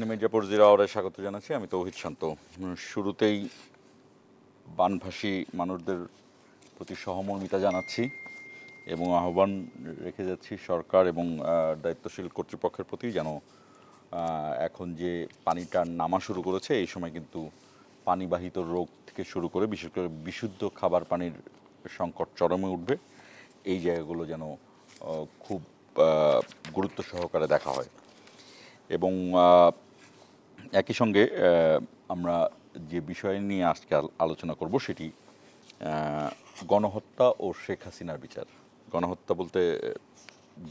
রাজধানী মির্জাপুর জিরা আওয়ারে স্বাগত জানাচ্ছি। আমি তৌহিদ শান্ত। শুরুতেই বানভাসী মানুষদের প্রতি সহমর্মিতা জানাচ্ছি এবং আহ্বান রেখে যাচ্ছি সরকার এবং দায়িত্বশীল কর্তৃপক্ষের প্রতি যেন এখন যে পানিটা নামা শুরু করেছে এই সময় কিন্তু পানিবাহিত রোগ থেকে শুরু করে বিশেষ করে বিশুদ্ধ খাবার পানির সংকট চরমে উঠবে। এই জায়গাগুলো যেন খুব গুরুত্ব সহকারে দেখা হয় এবং একই সঙ্গে আমরা যে বিষয় নিয়ে আজকে আলোচনা করব সেটি গণহত্যা ও শেখ হাসিনার বিচার। গণহত্যা বলতে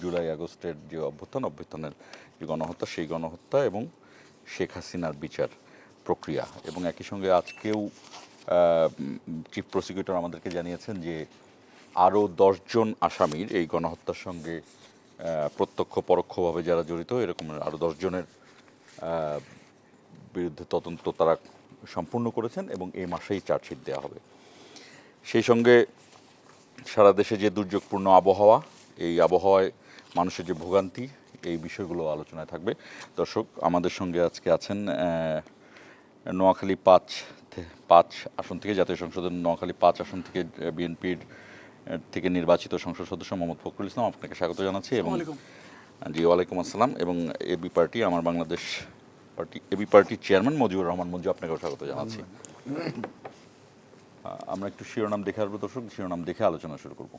জুলাই আগস্টের যে অভ্যুত্থানের যে গণহত্যা, সেই গণহত্যা এবং শেখ হাসিনার বিচার প্রক্রিয়া। এবং একই সঙ্গে আজকেও চিফ প্রসিকিউটর আমাদেরকে জানিয়েছেন যে আরও 10 জন আসামির এই গণহত্যার সঙ্গে প্রত্যক্ষ পরোক্ষভাবে যারা জড়িত এরকম আরও 10 জনের বিরুদ্ধে তদন্ত তারা সম্পূর্ণ করেছেন এবং এই মাসেই চার্জশিট দেওয়া হবে। সেই সঙ্গে সারা দেশে যে দুর্যোগপূর্ণ আবহাওয়া, এই আবহাওয়ায় মানুষের যে ভোগান্তি, এই বিষয়গুলো আলোচনায় থাকবে। দর্শক, আমাদের সঙ্গে আজকে আছেন নোয়াখালী 5 আসন থেকে, জাতীয় সংসদের নোয়াখালী 5 আসন থেকে বিএনপির থেকে নির্বাচিত সংসদ সদস্য মোহাম্মদ ফখরুল ইসলাম, আপনাকে স্বাগত জানাচ্ছি। এবং জি, ওয়ালাইকুম আসসালাম। এবং এবি পার্টি আমার বাংলাদেশ পার্টি এবি পার্টির চেয়ারম্যান মজিবুর রহমান মঞ্জু, আপনাকেও স্বাগত জানাচ্ছি। আমরা একটু শিরোনাম দেখে আসবো দর্শক, শিরোনাম দেখে আলোচনা শুরু করব।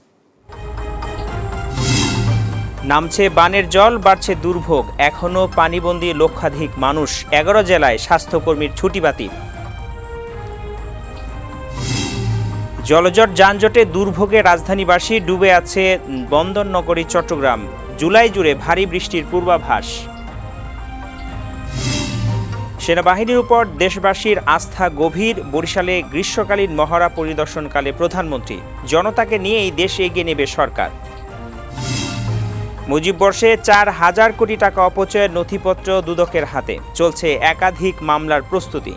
নামছে বানের জল, বাড়ছে দুর্ভোগ, এখনো পানিবন্দী লক্ষাধিক মানুষ, 11 জেলায় স্বাস্থ্যকর্মীর ছুটি বাতিল। জলজট যানজটে দুর্ভোগে রাজধানীবাসী, ডুবে আছে বন্দরনগরী চট্টগ্রাম, জুলাই জুড়ে ভারী বৃষ্টির পূর্বাভাস। সেনাবাহিনীর উপর দেশবাসীর আস্থা গভীর, বরিশালে গ্রীষ্মকালীন মহড়া পরিদর্শনকালে প্রধানমন্ত্রী, জনতাকে নিয়েই দেশ এগিয়ে নেবে সরকার। মুজিব বর্ষে 4,000 কোটি টাকা অপচয়ের নথিপত্র দুদকের হাতে, চলছে একাধিক মামলার প্রস্তুতি।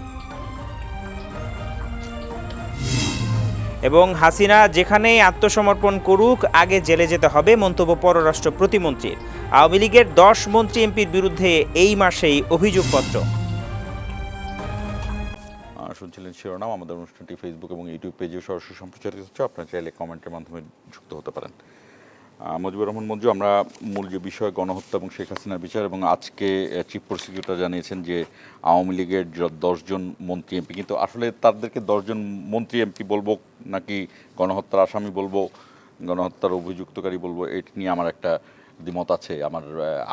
এবং হাসিনা যেখানেই আত্মসমর্পণ করুক, আগে জেলে যেতে হবে, মন্তব্য পররাষ্ট্র প্রতিমন্ত্রীর। আওয়ামী লীগের 10 মন্ত্রী এমপির বিরুদ্ধে এই মাসেই অভিযোগপত্র। শুনছিলেন শিরোনাম। আমাদের অনুষ্ঠানটি ফেসবুক এবং ইউটিউব পেজেও সরাসরি সম্প্রচারিত হচ্ছে, আপনারা চাইলে কমেন্টের মাধ্যমে যুক্ত হতে পারেন। মজিবুর রহমান মঞ্জু, আমরা মূল যে বিষয় গণহত্যা এবং শেখ হাসিনার বিচার, এবং আজকে চিফ প্রসিকিউটর জানিয়েছেন যে আওয়ামী লীগের 10 জন মন্ত্রী এমপি, কিন্তু আসলে তাদেরকে 10 জন মন্ত্রী এমপি বলবো নাকি গণহত্যার আসামি বলবো, গণহত্যার অভিযুক্তকারী বলবো, এটি নিয়ে আমার একটা দ্বিমত আছে।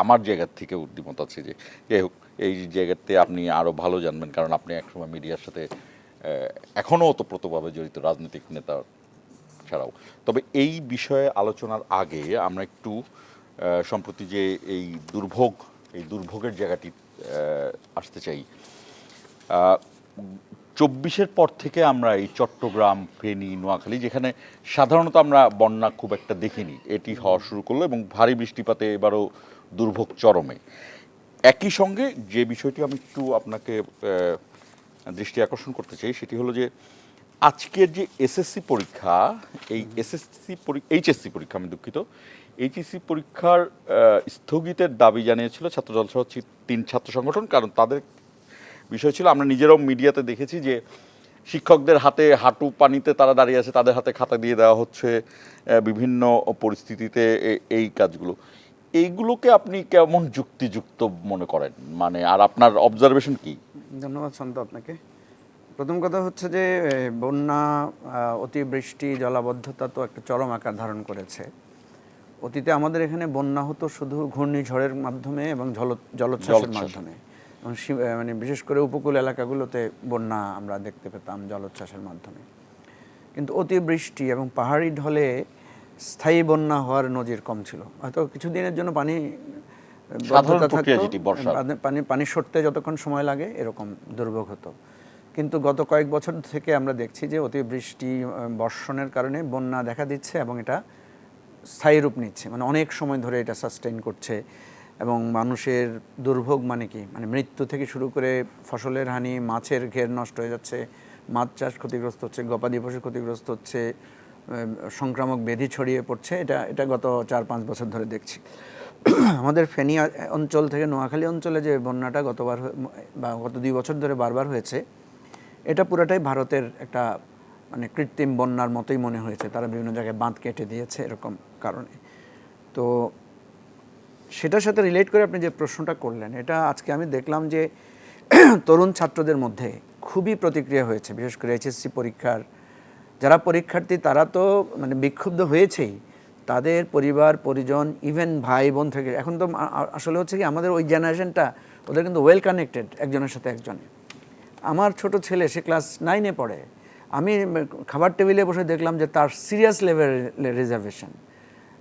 আমার জায়গার থেকেও দ্বিমত আছে। যে যাই হোক, এই জায়গাতে আপনি আরও ভালো জানবেন, কারণ আপনি একসময় মিডিয়ার সাথে এখনও ওতপ্রোতভাবে জড়িত, রাজনৈতিক নেতা ছাড়াও। তবে এই বিষয়ে আলোচনার আগে আমরা একটু সম্প্রতি যে এই দুর্ভোগের জায়গাটি আসতে চাই। 24-এর পর থেকে আমরা এই চট্টগ্রাম, ফেনী, নোয়াখালী, যেখানে সাধারণত আমরা বন্যা খুব একটা দেখিনি, এটি হওয়া শুরু করলো এবং ভারী বৃষ্টিপাতে এবারও দুর্ভোগ চরমে। একই সঙ্গে যে বিষয়টি আমি একটু আপনাকে দৃষ্টি আকর্ষণ করতে চাই সেটি হলো যে আজকের যে এসএসসি পরীক্ষা, এই এইচএসসি পরীক্ষা, আমি দুঃখিত, এইচএসসি পরীক্ষার স্থগিতের দাবি জানিয়েছিল ছাত্রদল সহ 3 ছাত্র সংগঠন। কারণ তাদের বিষয় ছিল, আমরা নিজেরাও মিডিয়াতে দেখেছি যে শিক্ষকদের হাতে হাঁটু পানিতে তারা দাঁড়িয়ে আছে, তাদের হাতে খাতা দিয়ে দেওয়া হচ্ছে বিভিন্ন পরিস্থিতিতে এই কাজগুলো। এইগুলোকে আপনি কেমন যুক্তিযুক্ত মনে করেন, মানে আর আপনার অবজারভেশন কি? ধন্যবাদ শান্ত আপনাকে। প্রথম কথা হচ্ছে যে বন্যা, অতিবৃষ্টি, জলাবদ্ধতা তো একটা চরম আকার ধারণ করেছে। অতীতে আমাদের এখানে বন্যা হতো শুধু ঘূর্ণিঝড়ের মাধ্যমে এবং জলোচ্ছ্বাসের মাধ্যমে, এবং মানে বিশেষ করে উপকূল এলাকাগুলোতে বন্যা আমরা দেখতে পেতাম জলোচ্ছ্বাসের মাধ্যমে। কিন্তু অতিবৃষ্টি এবং পাহাড়ি ঢলে স্থায়ী বন্যা হওয়ার নজির কম ছিল। হয়তো কিছুদিনের জন্য পানি পানি সরতে যতক্ষণ সময় লাগে এরকম দুর্ভোগ হতো। কিন্তু গত কয়েক বছর থেকে আমরা দেখছি যে অতিবৃষ্টি, বর্ষণের কারণে বন্যা দেখা দিচ্ছে এবং এটা স্থায়ী রূপ নিচ্ছে, মানে অনেক সময় ধরে এটা সাস্টেইন করছে। এবং মানুষের দুর্ভোগ মানে কি, মানে মৃত্যু থেকে শুরু করে ফসলের হানি, মাছের ঘের নষ্ট হয়ে যাচ্ছে, মাছ চাষ ক্ষতিগ্রস্ত হচ্ছে, গবাদি পশু ক্ষতিগ্রস্ত হচ্ছে, সংক্রামক ব্যাধি ছড়িয়ে পড়ছে। এটা গত 4-5 বছর ধরে দেখছি। আমাদের ফেনী অঞ্চল থেকে নোয়াখালী অঞ্চলে যে বন্যাটা বা গত 2 বছর ধরে বারবার হয়েছে, এটা পুরোটাই ভারতের একটা মানে কৃত্রিম বন্যার মতোই মনে হয়েছে। তারা বিভিন্ন জায়গায় বাঁধ কেটে দিয়েছে এরকম কারণে। তো সেটার সাথে রিলেট করে আপনি যে প্রশ্নটা করলেন, এটা আজকে আমি দেখলাম যে তরুণ ছাত্রদের মধ্যে খুবই প্রতিক্রিয়া হয়েছে। বিশেষ করে এইচএসসি পরীক্ষার যারা পরীক্ষার্থী তারা তো মানে বিক্ষুব্ধ হয়েছেই, তাদের পরিবার পরিজন ইভেন ভাই বোন থেকে। এখন তো আসলে হচ্ছে কি, আমাদের ওই জেনারেশনটা ওদের কিন্তু ওয়েল কানেক্টেড একজনের সাথে একজনে। আমার ছোট ছেলে, সে ক্লাস 9-এ পড়ে, আমি খাবার টেবিলে বসে দেখলাম যে তার সিরিয়াস লেভেল রিজার্ভেশন।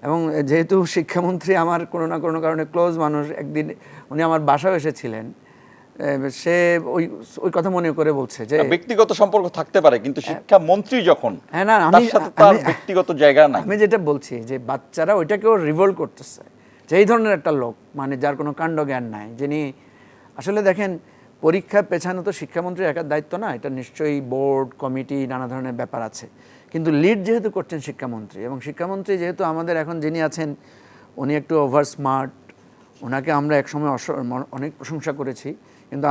এবং যেহেতু শিক্ষামন্ত্রী আমার কোনো না কোনো কারণে ক্লোজ মানুষ, একদিন উনি আমার বাসায় এসেছিলেন, সে ওই কথা মনে করে বলছে যে ব্যক্তিগত সম্পর্ক থাকতে পারে, কিন্তু শিক্ষামন্ত্রী যখন হ্যাঁ না তার সাথে তার ব্যক্তিগত জায়গা নাই। আমি যেটা বলছি যে বাচ্চারা ওইটাকেও রিভোল্ট করতেছে, যে এই ধরনের একটা লোক মানে যার কোনো কাণ্ড জ্ঞান নাই, যিনি আসলে দেখেন পরীক্ষা পেছানো তো শিক্ষামন্ত্রীর একার দায়িত্ব না, এটা নিশ্চয়ই বোর্ড কমিটি নানা ধরনের ব্যাপার আছে, কিন্তু লিড যেহেতু করছেন শিক্ষামন্ত্রী, এবং শিক্ষামন্ত্রী যেহেতু আমাদের এখন যিনি আছেন উনি একটু ওভার স্মার্ট, ওনাকে আমরা একসময় অনেক প্রশংসা করেছি, কিন্তু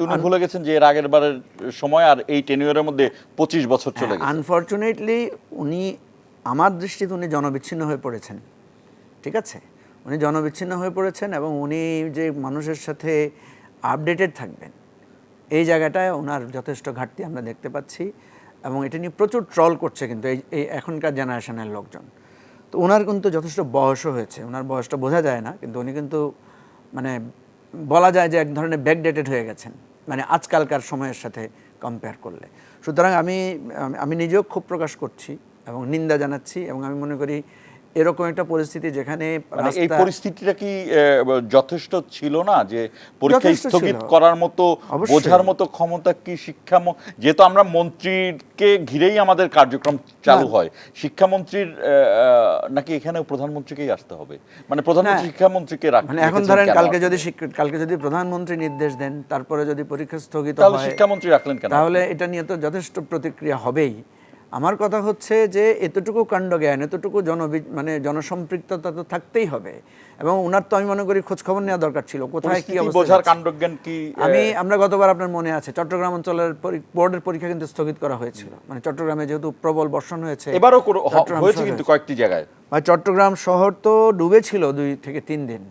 উনি ভুলে গেছেন যে এর আগের বারের সময় আর এই টেনিয়রের মধ্যে 25 বছর চলে গেছে। আনফরচুনেটলি উনি আমার দৃষ্টিতে উনি জনবিচ্ছিন্ন হয়ে পড়েছেন। ঠিক আছে, উনি জনবিচ্ছিন্ন হয়ে পড়েছেন, এবং উনি যে মানুষের সাথে আপডেটেড থাকবেন এই জায়গাটায় ওনার যথেষ্ট ঘাটতি আমরা দেখতে পাচ্ছি, এবং এটা নিয়ে প্রচুর ট্রল করছে কিন্তু এই এখনকার জেনারেশনের লোকজন। তো ওনার কিন্তু যথেষ্ট বয়সও হয়েছে, ওনার বয়সটা বোঝা যায় না, কিন্তু উনি কিন্তু মানে বলা যায় যে এক ধরনের ব্যাকডেটেড হয়ে গেছেন, মানে আজকালকার সময়ের সাথে কম্পেয়ার করলে। সুতরাং আমি নিজেও ক্ষোভ প্রকাশ করছি এবং নিন্দা জানাচ্ছি, এবং আমি মনে করি এরকম একটা পরিস্থিতি যেখানে এই পরিস্থিতিটা কি যথেষ্ট ছিল না, যে পরীক্ষা স্থগিত করার মতো বোঝার মতো ক্ষমতা কি যেহেতু আমরা মন্ত্রীকে ঘিরেই আমাদের কার্যক্রম চালু হয়, শিক্ষামন্ত্রীর নাকি এখানে প্রধানমন্ত্রীকেই আসতে হবে, মানে প্রধানমন্ত্রী শিক্ষামন্ত্রীকে রাখেন? মানে এখন ধরেন কালকে যদি প্রধানমন্ত্রী নির্দেশ দেন, তারপরে যদি পরীক্ষা স্থগিত হয়, তাহলে শিক্ষামন্ত্রী রাখলেন কেন? তাহলে এটা নিয়ে তো যথেষ্ট প্রতিক্রিয়া হবেই। আমার কথা হচ্ছে যে এতটুকু কাণ্ডজ্ঞান, এতটুকু জনসম্পৃক্ততা তো থাকতেই হবে, এবং ওনার তো আমি মনে করি খোঁজ খবর নেওয়া দরকার ছিল কোথায় কি অবস্থা। বোঝার কাণ্ডজ্ঞান কি? আমরা গতবার আপনার মনে আছে চট্টগ্রাম অঞ্চলের বোর্ডের পরীক্ষা কিন্তু স্থগিত করা হয়েছিল, মানে চট্টগ্রামে যেহেতু প্রবল বর্ষণ হয়েছে, এবারও হয়েছে কিন্তু কয়েকটি জায়গায়। চট্টগ্রাম শহর তো ডুবেছিল 2 থেকে 3 দিন,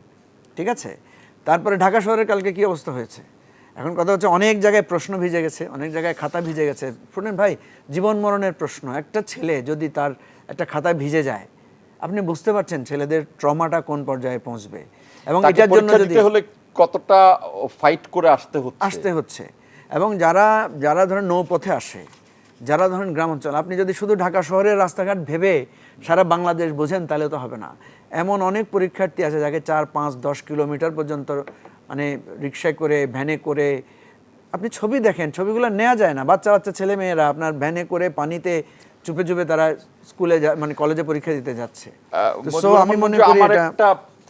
ঠিক আছে। তারপরে ঢাকা শহরের কালকে কি অবস্থা হয়েছে। এখন কথা হচ্ছে অনেক জায়গায় প্রশ্ন ভিজে গেছে, অনেক জায়গায় খাতা ভিজে গেছে। শুনেন ভাই, জীবন মরণের প্রশ্ন, একটা ছেলে যদি তার একটা খাতা ভিজে যায়, আপনি বুঝতে পারছেন ছেলেদের ট্রমাটা কোন পর্যায়ে পৌঁছবে, এবং এটার জন্য যদি হলে কতটা ফাইট করে আসতে হচ্ছে। এবং যারা ধরেন নৌপথে আসে, যারা ধরেন গ্রাম অঞ্চল, আপনি যদি শুধু ঢাকা শহরের রাস্তাঘাট ভেবে সারা বাংলাদেশ বোঝেন তাহলে তো হবে না। এমন অনেক পরীক্ষার্থী আছে যাকে 4, 5, 10 কিলোমিটার পর্যন্ত মানে রিক্সায় করে, ভ্যানে করে, আপনি ছবি দেখেন, ছবিগুলো নেওয়া যায় না। বাচ্চা ছেলে মেয়েরা আপনার ভ্যানে করে পানিতে চুপে চুপে তারা স্কুলে মানে কলেজে পরীক্ষা দিতে যাচ্ছে। সো আমি মনে করি একটা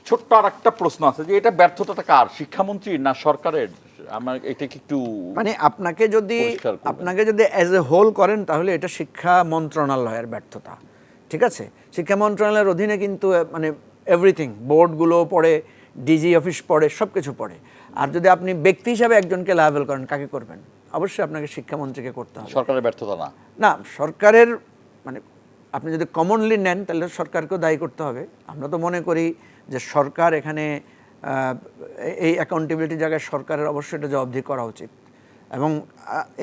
ছোট্ট আর একটা প্রশ্ন আছে যে এটা ব্যর্থতাটা কার, শিক্ষামন্ত্রী না সরকারের? আমার এটা কি একটু মানে আপনাকে যদি অ্যাজ এ হোল করেন তাহলে এটা শিক্ষা মন্ত্রণালয়ের ব্যর্থতা, ঠিক আছে। শিক্ষা মন্ত্রণালয়ের অধীনে কিন্তু মানে এভরিথিং, বোর্ডগুলো পড়ে, ডিজি অফিস পড়ে, সব কিছু পড়ে। আর যদি আপনি ব্যক্তি হিসাবে একজনকে লায়াবল করেন, কাকে করবেন? অবশ্যই আপনাকে শিক্ষামন্ত্রীকে করতে হবে। সরকারের ব্যর্থতা না, সরকারের মানে আপনি যদি কমনলি নেন তাহলে সরকারকেও দায়ী করতে হবে। আমরা তো মনে করি যে সরকার এখানে এই অ্যাকাউন্টেবিলিটির জায়গায় সরকারের অবশ্যই এটা জবাবদিহি করা উচিত। এবং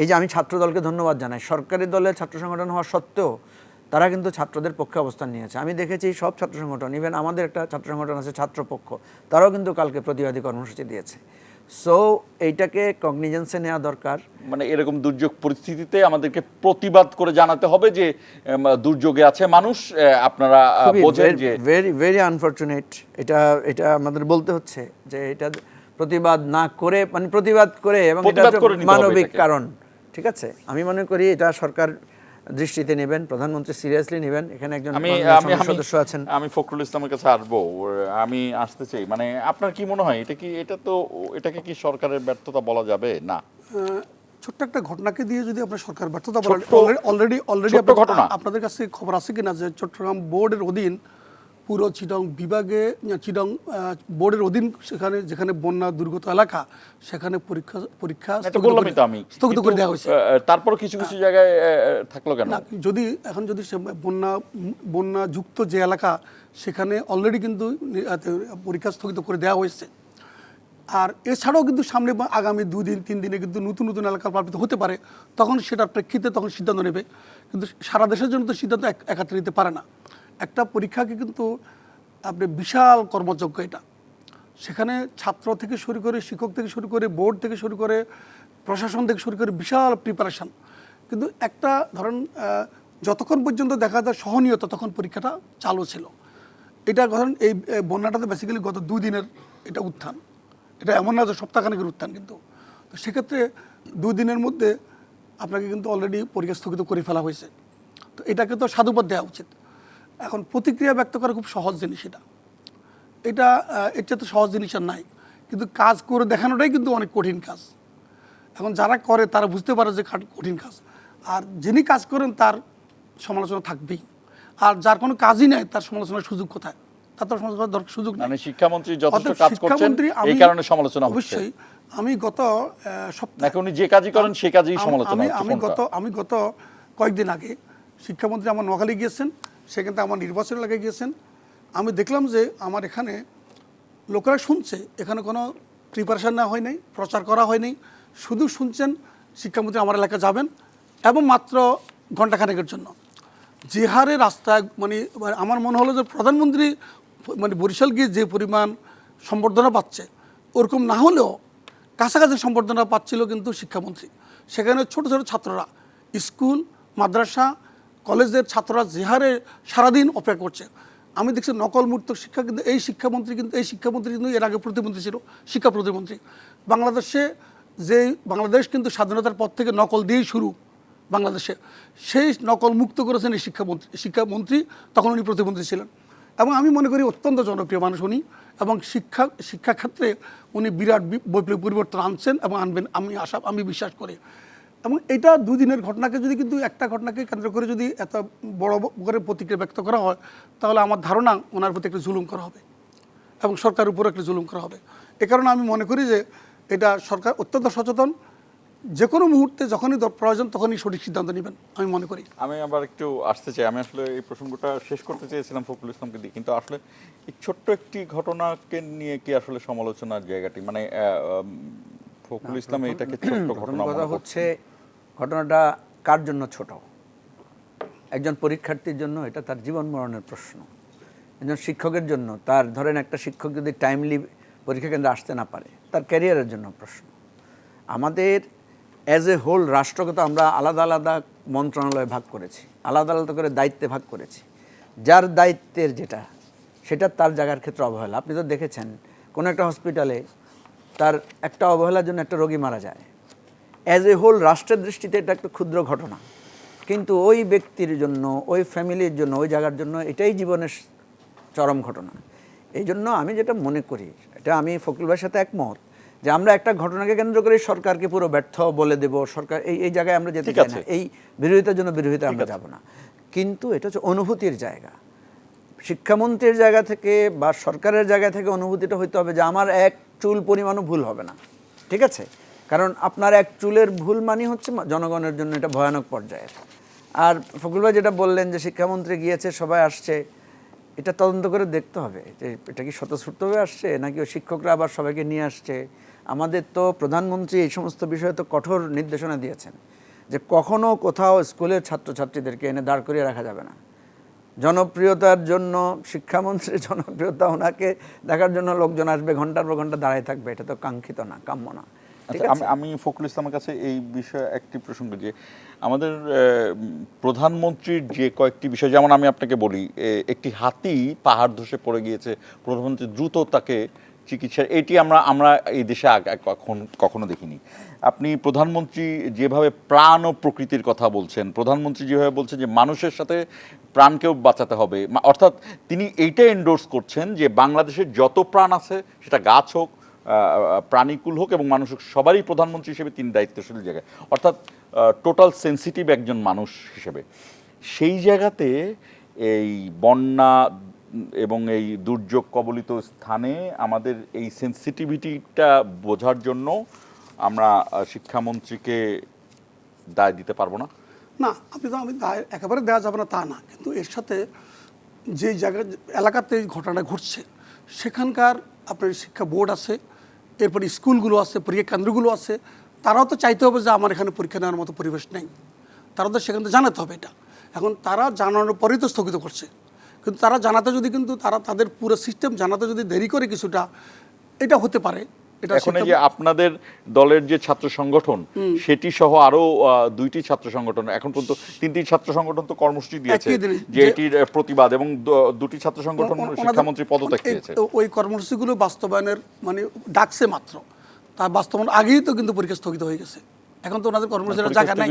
এই যে আমি ছাত্রদলকে ধন্যবাদ জানাই, সরকারি দলের ছাত্র সংগঠন হওয়া সত্ত্বেও তারা কিন্তু ছাত্রদের পক্ষে অবস্থান নিয়েছে। আমি দেখেছি সব ছাত্র সংগঠন, ইভেন আমাদের একটা ছাত্র সংগঠন আছে ছাত্রপক্ষ, তারাও কিন্তু কালকে প্রতিবাদী কর্মসূচি দিয়েছে। সো এইটাকে কগনিজেন্সে নেওয়া দরকার। মানে এরকম দুর্যোগ পরিস্থিতিতে আমাদেরকে প্রতিবাদ করে জানাতে হবে যে দুর্যোগে আছে মানুষ, আপনারা বোঝেন যে ভেরি আনফরচুনেট। এটা আমাদের বলতে হচ্ছে যে এটা প্রতিবাদ না করে, মানে প্রতিবাদ করে, এবং এটা মানবিক কারণ, ঠিক আছে। আমি মনে করি এটা সরকার দৃষ্টিতে নেবেন, প্রধানমন্ত্রী সিরিয়াসলি নেবেন। এখানে একজন সদস্য আছেন, আমি ফখরুল ইসলামের কাছে আসবো, আমি আসতে চাই। মানে আপনার কি মনে হয় এটাকে কি সরকারের ব্যর্থতা বলা যাবে? না, ছোট্ট একটা ঘটনাকে দিয়ে যদি আপনার সরকার ব্যর্থতা বলেন, অলরেডি আপনাদের কাছে খবর আছে কিনা যে চট্টগ্রাম বোর্ডের অধীন পুরো চিটং বিভাগে চিটং বোর্ডের অধীন সেখানে যেখানে বন্যা দুর্গত এলাকা সেখানে পরীক্ষা এটা বললামই তো আমি স্থগিত করে দেওয়া হয়েছে। তারপর কিছু কিছু জায়গায় থাকলো কেন? না, যদি এখন যদি সে বন্যা যুক্ত যে এলাকা সেখানে অলরেডি কিন্তু পরীক্ষা স্থগিত করে দেওয়া হয়েছে। আর এছাড়াও কিন্তু সামনে আগামী 2 দিন 3 দিনে কিন্তু নতুন নতুন এলাকা প্লাবিত হতে পারে, তখন সেটার প্রেক্ষিতে তখন সিদ্ধান্ত নেবে। কিন্তু সারা দেশের জন্য তো সিদ্ধান্ত একাত্রে নিতে পারে না। একটা পরীক্ষাকে কিন্তু আপনি বিশাল কর্মযজ্ঞ এটা, সেখানে ছাত্র থেকে শুরু করে শিক্ষক থেকে শুরু করে বোর্ড থেকে শুরু করে প্রশাসন থেকে শুরু করে বিশাল প্রিপারেশান। কিন্তু একটা ধরেন যতক্ষণ পর্যন্ত দেখা যায় সহনীয় ততক্ষণ পরীক্ষাটা চালু ছিল। এটা ধরেন এই বন্যাটাতে বেসিক্যালি গত 2 দিনের এটা উত্থান, এটা এমন না যে সপ্তাহখানেকের উত্থান, কিন্তু তো সেক্ষেত্রে 2 দিনের মধ্যে আপনাকে কিন্তু অলরেডি পরীক্ষা স্থগিত করে ফেলা হয়েছে। তো এটাকে তো সাধুবাদ দেওয়া উচিত। এখন প্রতিক্রিয়া ব্যক্ত করা খুব সহজ জিনিস, এটা এর চেয়ে তো সহজ জিনিস আর নাই, কিন্তু কাজ করে দেখানোটাই কিন্তু অনেক কঠিন কাজ। এখন যারা করে তারা বুঝতে পারে যে কঠিন কাজ, আর যিনি কাজ করেন তার সমালোচনা থাকবেই, আর যার কোনো কাজই নেই তার সমালোচনার সুযোগ কোথায়? তার তো সমালোচনার দরকার সুযোগ নেই। মানে শিক্ষামন্ত্রী যথেষ্ট কাজ করছেন এই কারণে সমালোচনা হচ্ছে। অবশ্যই আমি গত সপ্তাহে এখন উনি যে কাজই করেন সেই কাজেই সমালোচনা হচ্ছে। আমি গত কয়েকদিন আগে শিক্ষামন্ত্রী আমার নোয়াখালী গিয়েছেন, সেখানে আমার নির্বাচন এলাকায় গিয়েছেন। আমি দেখলাম যে আমার এখানে লোকেরা শুনছে, এখানে কোনো প্রিপারেশান নেওয়া হয় নাই, প্রচার করা হয়নি, শুধু শুনছেন শিক্ষামন্ত্রী আমার এলাকা যাবেন এবং মাত্র ঘণ্টাখানেকের জন্য যে হারে রাস্তায় মানে আমার মনে হলো যে প্রধানমন্ত্রী মানে বরিশাল গিয়ে যে পরিমাণ সম্বর্ধনা পাচ্ছে ওরকম না হলেও কাছাকাছি সম্বর্ধনা পাচ্ছিল কিন্তু শিক্ষামন্ত্রী। সেখানে ছোট ছোট ছাত্ররা, স্কুল মাদ্রাসা কলেজের ছাত্ররা যে হারে সারাদিন অপেক্ষা করছে। আমি দেখছি নকল মুক্ত শিক্ষা, কিন্তু এই শিক্ষামন্ত্রী কিন্তু এর আগে প্রতিমন্ত্রী ছিল, শিক্ষা প্রতিমন্ত্রী। বাংলাদেশ কিন্তু স্বাধীনতার পর থেকে নকল দিয়েই শুরু বাংলাদেশে, সেই নকল মুক্ত করেছেন এই শিক্ষামন্ত্রী, তখন উনি প্রতিমন্ত্রী ছিলেন। এবং আমি মনে করি অত্যন্ত জনপ্রিয় মানুষ উনি, এবং শিক্ষাক্ষেত্রে উনি বিরাট বৈপ্লবিক পরিবর্তন আনছেন এবং আনবেন আমি বিশ্বাস করি। এবং এটা 2 দিনের ঘটনাকে যদি কিন্তু একটা ঘটনাকে কেন্দ্র করে যদি এত বড় করে প্রতিক্রিয়া ব্যক্ত করা হয়, তাহলে আমার ধারণা ওনার প্রতি একটা জুলুম করা হবে এবং সরকারের উপর একটা জুলুম করা হবে। এ কারণে আমি মনে করি যে এটা সরকার অত্যন্ত সচেতন, যে কোনো মুহূর্তে যখনই প্রয়োজন তখনই সঠিক সিদ্ধান্ত নেবেন আমি মনে করি। আমি আবার একটু আসতে চাই, আমি আসলে এই প্রসঙ্গটা শেষ করতে চেয়েছিলাম ফখরুল ইসলামকে দিয়ে, কিন্তু আসলে এই ছোট্ট একটি ঘটনাকে নিয়ে কি আসলে সমালোচনার জায়গাটি, মানে ফখরুল ইসলাম এটাকে ছোট্ট ঘটনা কথা হচ্ছে, ঘটনাটা কার জন্য ছোট? একজন পরীক্ষার্থীর জন্য এটা তার জীবন মরণের প্রশ্ন। একজন শিক্ষকের জন্য, তার ধরেন একটা শিক্ষক যদি টাইমলি পরীক্ষা কেন্দ্রে আসতে না পারে, তার ক্যারিয়ারের জন্য প্রশ্ন। আমাদের অ্যাজ এ হোল রাষ্ট্রকে তো আমরা আলাদা আলাদা মন্ত্রণালয়ে ভাগ করেছি, আলাদা আলাদা করে দায়িত্বে ভাগ করেছি। যার দায়িত্বের যেটা সেটা তার জায়গার ক্ষেত্রে অবহেলা। আপনি তো দেখেছেন কোনো একটা হসপিটালে তার একটা অবহেলার জন্য একটা রোগী মারা যায়। অ্যাজ এ হোল রাষ্ট্রের দৃষ্টিতে এটা একটা ক্ষুদ্র ঘটনা, কিন্তু ওই ব্যক্তির জন্য, ওই ফ্যামিলির জন্য, ওই জায়গার জন্য এটাই জীবনের চরম ঘটনা। এই জন্য আমি যেটা মনে করি, এটা আমি ফখরুল ভাইয়ের সাথে একমত, যে আমরা একটা ঘটনাকে কেন্দ্র করে সরকারকে পুরো ব্যর্থ বলে দেব, সরকার এই জায়গায় আমরা যেতে চাই না, এই বিরোধিতার জন্য বিরোধিতা আমরা যাব না। কিন্তু এটা হচ্ছে অনুভূতির জায়গা। শিক্ষামন্ত্রীর জায়গা থেকে বা সরকারের জায়গা থেকে অনুভূতিটা হইতে হবে যে আমার এক চুল পরিমাণও ভুল হবে না, ঠিক আছে? কারণ আপনার এক চুলের ভুল মানে হচ্ছে জনগণের জন্য এটা ভয়ানক পর্যায়ের। আর ফখরুল ভাই যেটা বললেন যে শিক্ষামন্ত্রী গিয়েছে, সবাই আসছে, এটা তদন্ত করে দেখতে হবে যে এটা কি স্বতঃস্ফূর্তভাবে আসছে নাকি ওই শিক্ষকরা আবার সবাইকে নিয়ে আসছে। আমাদের তো প্রধানমন্ত্রী এই সমস্ত বিষয়ে তো কঠোর নির্দেশনা দিয়েছেন যে কখনো কোথাও স্কুলের ছাত্রছাত্রীদেরকে এনে দাঁড় করিয়ে রাখা যাবে না। জনপ্রিয়তার জন্য শিক্ষামন্ত্রীর জনপ্রিয়তা, ওনাকে দেখার জন্য লোকজন আসবে, ঘন্টার পর ঘন্টা দাঁড়ায় থাকবে, এটা তো কাঙ্ক্ষিত না, কাম্য না। আমি ফখরুল ইসলামের কাছে এই বিষয়ে একটি প্রসঙ্গ, যে আমাদের প্রধানমন্ত্রীর যে কয়েকটি বিষয়, যেমন আমি আপনাকে বলি, একটি হাতি পাহাড় ধসে পড়ে গিয়েছে, প্রধানমন্ত্রী দ্রুত তাকে চিকিৎসা, এটি আমরা এই দেশে কখনো দেখিনি। আপনি প্রধানমন্ত্রী যেভাবে প্রাণ ও প্রকৃতির কথা বলছেন, প্রধানমন্ত্রী যেভাবে বলছেন যে মানুষের সাথে প্রাণকেও বাঁচাতে হবে, অর্থাৎ তিনি এইটা এন্ডোর্স করছেন যে বাংলাদেশের যত প্রাণ আছে, সেটা গাছ হোক, প্রাণীকুল হোক এবং মানুষ হোক, সবারই প্রধানমন্ত্রী হিসেবে তিনি দায়িত্বশীল জায়গায়, অর্থাৎ টোটাল সেন্সিটিভ একজন মানুষ হিসেবে। সেই জায়গাতে এই বন্যা এবং এই দুর্যোগ কবলিত স্থানে আমাদের এই সেন্সিটিভিটিটা বোঝার জন্য আমরা শিক্ষামন্ত্রীকে দায় দিতে পারবো না? না, আমি দায় একেবারে দেওয়া যাবে না তা না, কিন্তু এর সাথে যে জায়গায় এলাকাতে এই ঘটনাটা ঘটছে সেখানকার আপনার শিক্ষা বোর্ড আছে, এরপরে স্কুলগুলো আছে, পরীক্ষা কেন্দ্রগুলো আছে, তারাও তো চাইতে হবে যে আমার এখানে পরীক্ষা নেওয়ার মতো পরিবেশ নেই, তারা তো সেখান থেকে জানাতে হবে এটা। এখন তারা জানানোর পরেই তো স্থগিত করছে, কিন্তু তারা জানাতে যদি কিন্তু তারা তাদের পুরো সিস্টেম জানাতে যদি দেরি করে কিছুটা, এটা হতে পারে। এখন এই যে আপনাদের দলের যে ছাত্র সংগঠন সেটি সহ আরো 2টি ছাত্র সংগঠন, এখন পর্যন্ত 3টি ছাত্র সংগঠন তো কর্মসূচি দিয়েছে যে এটির প্রতিবাদ, এবং 2টি ছাত্র সংগঠন শিক্ষামন্ত্রী পদত্যাগ করেছে। ওই কর্মসূচিগুলো বাস্তবায়নের মানে ডাকছে মাত্র, তার বাস্তবায়ন আগেই তো কিন্তু পরীক্ষা স্থগিত হয়ে গেছে। এখন তো ওনাদের কর্মসূচির জায়গা নাই,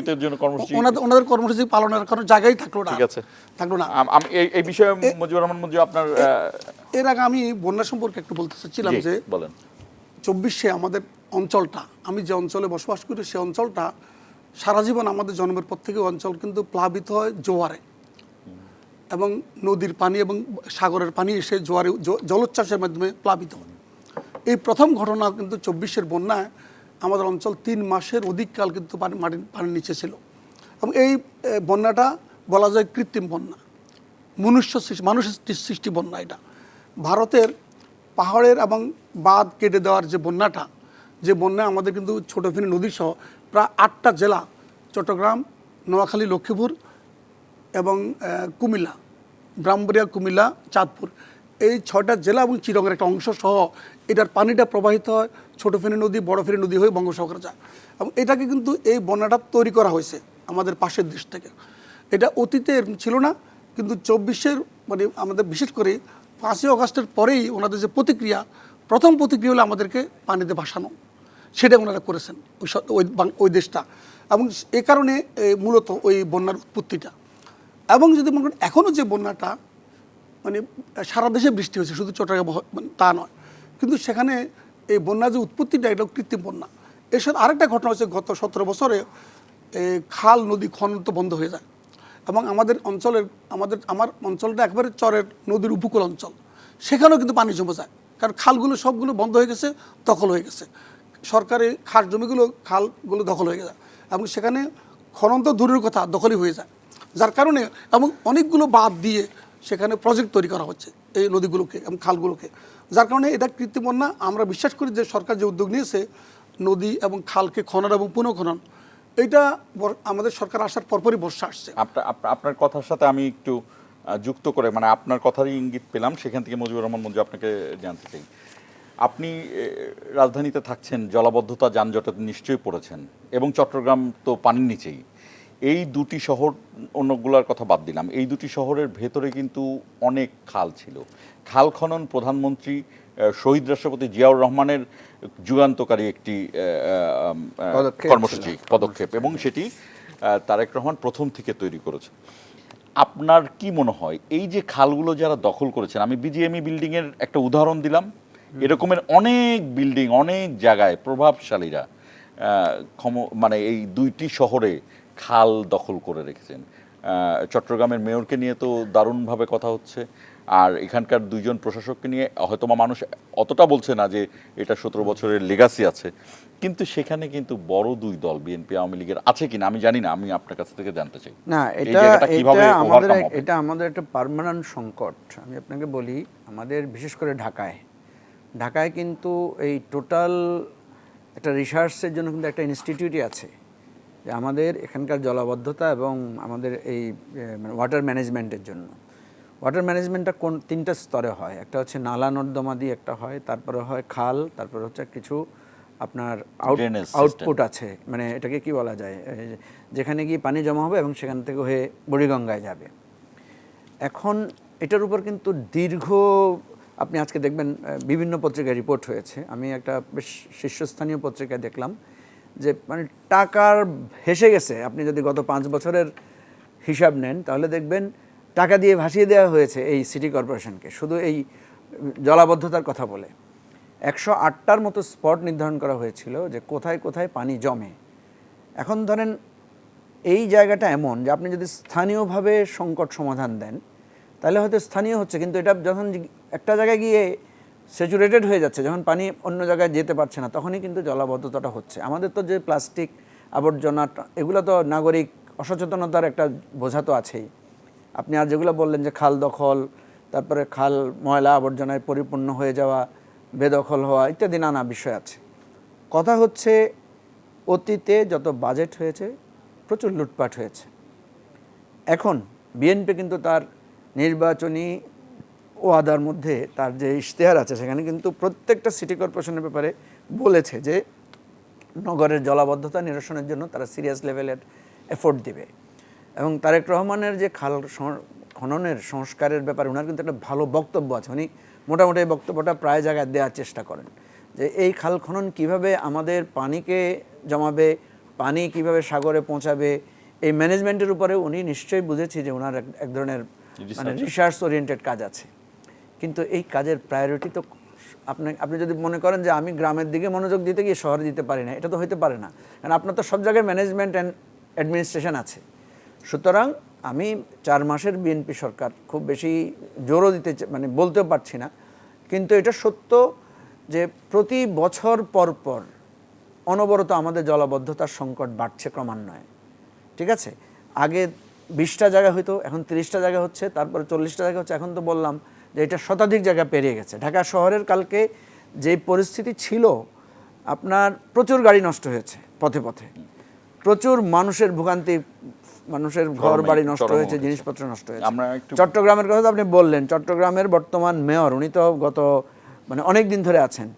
ওনাদের কর্মসূচি পালনের কোনো জায়গায় থাকলো না। ঠিক আছে, থাকলো না। আমি এই বিষয়ে মুজিবুর রহমান মঞ্জু আপনার এর আগে আমি বন্যা সম্পর্কে একটু বলতে চাচ্ছিলাম যে বলেন 24-এ আমাদের অঞ্চলটা, আমি যে অঞ্চলে বসবাস করি সেই অঞ্চলটা সারা জীবন আমাদের জন্মের পর থেকে অঞ্চল কিন্তু প্লাবিত হয় জোয়ারে, এবং নদীর পানি এবং সাগরের পানি এসে জোয়ারে জলোচ্ছ্বাসের মাধ্যমে প্লাবিত হয়। এই প্রথম ঘটনা কিন্তু 24-এর বন্যায় আমাদের অঞ্চল 3 মাসের অধিককাল কিন্তু পানির নিচে ছিল, এবং এই বন্যাটা বলা যায় কৃত্রিম বন্যা, মানুষের সৃষ্টি বন্যা। এটা ভারতের পাহাড়ের এবং বাঁধ কেটে দেওয়ার যে বন্যাটা, যে বন্যা আমাদের কিন্তু ছোটো ফেনী নদী সহ প্রায় 8টা জেলা, চট্টগ্রাম, নোয়াখালী, লক্ষ্মীপুর এবং কুমিল্লা, ব্রাহ্মণবাড়িয়া, কুমিল্লা, চাঁদপুর, এই 6টা জেলা এবং চিরগের একটা অংশ সহ এটার পানিটা প্রবাহিত হয় ছোটো ফেনী নদী, বড় ফেনী নদী হয়ে বঙ্গোপসাগরে যায়। এবং এটাকে কিন্তু এই বন্যাটা তৈরি করা হয়েছে আমাদের পাশের দেশ থেকে। এটা অতীতে ছিল না, কিন্তু 24-এর মানে আমাদের বিশেষ করে 5ই আগস্টের পরেই ওনাদের যে প্রতিক্রিয়া, প্রথম প্রতিক্রিয়া হলো আমাদেরকে পানিতে ভাসানো, সেটা ওনারা করেছেন ওই দেশটা, এবং এ কারণে মূলত ওই বন্যার উৎপত্তিটা। এবং যদি মনে করেন এখনও যে বন্যাটা মানে সারা দেশে বৃষ্টি হয়েছে, শুধু চট্টগ্রাম তা নয়, কিন্তু সেখানে এই বন্যার যে উৎপত্তিটা এটা কৃত্রিম বন্যা। এর সাথে আরেকটা ঘটনা হচ্ছে, গত 17 বছরে খাল নদী খনন তো বন্ধ হয়ে যায়, এবং আমাদের অঞ্চলের আমার অঞ্চলটা একবারে চরের নদীর উপকূল অঞ্চল, সেখানেও কিন্তু পানি জমে যায়, কারণ খালগুলো সবগুলো বন্ধ হয়ে গেছে, দখল হয়ে গেছে, সরকারি খাস জমিগুলো খালগুলো দখল হয়ে গেছে, এবং সেখানে খনন তো দূরের কথা, দখলই হয়ে যায়, যার কারণে এবং অনেকগুলো বাঁধ দিয়ে সেখানে প্রজেক্ট তৈরি করা হচ্ছে এই নদীগুলোকে এবং খালগুলোকে, যার কারণে এটা কৃত্রিম বন্যা। আমরা বিশ্বাস করি যে সরকার যে উদ্যোগ নিয়েছে নদী এবং খালকে খনন এবং পুনঃখনন, এইটা আমাদের সরকার আসার পরপরই বর্ষা আসছে। আপনার কথার সাথে আমি একটু যুক্ত করে, মানে আপনার কথারই ইঙ্গিত পেলাম, সেখান থেকে মুজিবুর রহমান মঞ্জু আপনাকে জানতে চাই। আপনি রাজধানীতে থাকছেন, জলাবদ্ধতা যানজটে নিশ্চয়ই পড়েছেন, এবং চট্টগ্রাম তো পানির নিচেই। এই 2টি শহর, অন্যগুলোর কথা বাদ দিলাম, এই 2টি শহরের ভেতরে কিন্তু অনেক খাল ছিল। খাল খনন প্রধানমন্ত্রী শহীদ রাষ্ট্রপতি জিয়াউর রহমানের যুগান্তকারী একটি কর্মসূচি, পদক্ষেপ, এবং সেটি তারেক রহমান প্রথম থেকে তৈরি করেছে। আপনার কি মনে হয় এই যে খালগুলো যারা দখল করেছেন, আমি বিজিএমই বিল্ডিংয়ের একটা উদাহরণ দিলাম, এরকমের অনেক বিল্ডিং অনেক জায়গায় প্রভাবশালীরা মানে এই 2টি শহরে খাল দখল করে রেখেছেন। চট্টগ্রামের মেয়রকে নিয়ে তো দারুণভাবে কথা হচ্ছে, আর এখানকার 2জন প্রশাসককে নিয়ে হয়তোবা মানুষ অতটা বলছে না যে এটা 17 বছরের লেগাসি আছে, কিন্তু সেখানে কিন্তু বড় 2 দল বিএনপি আওয়ামী লীগের আছে কিনা আমি জানি না, আমি আপনার কাছ থেকে জানতে চাই। না, এটা আমাদের একটা পার্মানেন্ট সংকট। আমি আপনাকে বলি, আমাদের বিশেষ করে ঢাকায় কিন্তু এই টোটাল একটা রিসার্চের জন্য কিন্তু একটা ইনস্টিটিউটই আছে, যে আমাদের এখানকার জলাবদ্ধতা এবং আমাদের এই ওয়াটার ম্যানেজমেন্টের জন্য। ওয়াটার ম্যানেজমেন্টটা 3টা স্তরে হয়, একটা হচ্ছে নালা নর্দমা দিয়ে একটা হয়, তারপরে হয় খাল, তারপরে হচ্ছে কিছু আপনার আউটপুট আছে, মানে এটাকে কি বলা যায়, যেখানে গিয়ে পানি জমা হবে এবং সেখান থেকে হয়ে বুড়িগঙ্গায় যাবে। এখন এটার উপর কিন্তু আপনি আজকে দেখবেন বিভিন্ন পত্রিকায় রিপোর্ট হয়েছে, আমি একটা বেশ শীর্ষস্থানীয় পত্রিকায় দেখলাম যে মানে টাকার ভেসে গেছে। আপনি যদি গত 5 বছরের হিসাব নেন তাহলে দেখবেন টাকা দিয়ে ভাসিয়ে দেওয়া হয়েছে এই সিটি কর্পোরেশনকে, শুধু এই জলাবদ্ধতার কথা বলে। 108টার মতো স্পট নির্ধারণ করা হয়েছিল যে কোথায় কোথায় পানি জমে। এখন ধরেন এই জায়গাটা এমন যে আপনি যদি স্থানীয়ভাবে সংকট সমাধান দেন তাহলে হয়তো স্থানীয় হচ্ছে, কিন্তু এটা যখন একটা জায়গায় গিয়ে স্যাচুরেটেড হয়ে যাচ্ছে, যখন পানি অন্য জায়গায় যেতে পারছে না, তখনই কিন্তু জলাবদ্ধতাটা হচ্ছে। আমাদের তো যে প্লাস্টিক আবর্জনা, এগুলো তো নাগরিক অসচেতনতার একটা বোঝা তো আছেই। আপনি আর যেগুলো বললেন যে খাল দখল, তারপরে খাল ময়লা আবর্জনায় পরিপূর্ণ হয়ে যাওয়া, বেদখল হওয়া ইত্যাদি নানা বিষয় আছে। কথা হচ্ছে অতীতে যত বাজেট হয়েছে প্রচুর লুটপাট হয়েছে। এখন বিএনপি কিন্তু তার নির্বাচনী ওয়াদার মধ্যে তার যে ইশতেহার আছে সেখানে কিন্তু প্রত্যেকটা সিটি কর্পোরেশনের ব্যাপারে বলেছে যে নগরের জলাবদ্ধতা নিরসনের জন্য তারা সিরিয়াস লেভেলের এফোর্ট দিবে। এবং তারেক রহমানের যে খাল খননের সংস্কারের ব্যাপারে ওনার কিন্তু একটা ভালো বক্তব্য আছে। উনি মোটামুটি এই বক্তব্যটা প্রায় জায়গায় দেওয়ার চেষ্টা করেন যে এই খাল খনন কিভাবে আমাদের পানিকে জমাবে, পানি কিভাবে সাগরে পৌঁছাবে, এই ম্যানেজমেন্টের উপরে উনি নিশ্চয়ই বুঝেছি যে ওনার এক ধরনের মানে রিসার্চ ওরিয়েন্টেড কাজ আছে। কিন্তু এই কাজের প্রায়োরিটি তো আপনি যদি মনে করেন যে আমি গ্রামের দিকে মনোযোগ দিতে গিয়ে শহরে দিতে পারি না, এটা তো হইতে পারে না, কারণ আপনার তো সব জায়গায় ম্যানেজমেন্ট অ্যান্ড অ্যাডমিনিস্ট্রেশন আছে। সুতরাং আমি 4 মাসের বিএনপি সরকার খুব বেশি জোরও দিতে মানে বলতেও পারছি না, কিন্তু এটা সত্য যে প্রতি বছর পর পর অনবরত আমাদের জলাবদ্ধতার সংকট বাড়ছে ক্রমান্বয়ে। ঠিক আছে, আগে 20টা জায়গা হইতো, এখন 30টা জায়গা হচ্ছে, তারপরে 40টা জায়গা হচ্ছে, এখন তো বললাম যে এটা শতাধিক জায়গা পেরিয়ে গেছে। ঢাকা শহরের কালকে যে পরিস্থিতি ছিল, আপনার প্রচুর গাড়ি নষ্ট হয়েছে পথে পথে, প্রচুর মানুষের ভোগান্তি, মানুষের ঘর বাড়ি নষ্ট হয়েছে, জিনিসপত্র নষ্ট হয়েছে। চট্টগ্রামের কথা তো আপনি বললেন, চট্টগ্রামের বর্তমান মেয়র উনি তো গত মানে অনেক দিন ধরে আছেন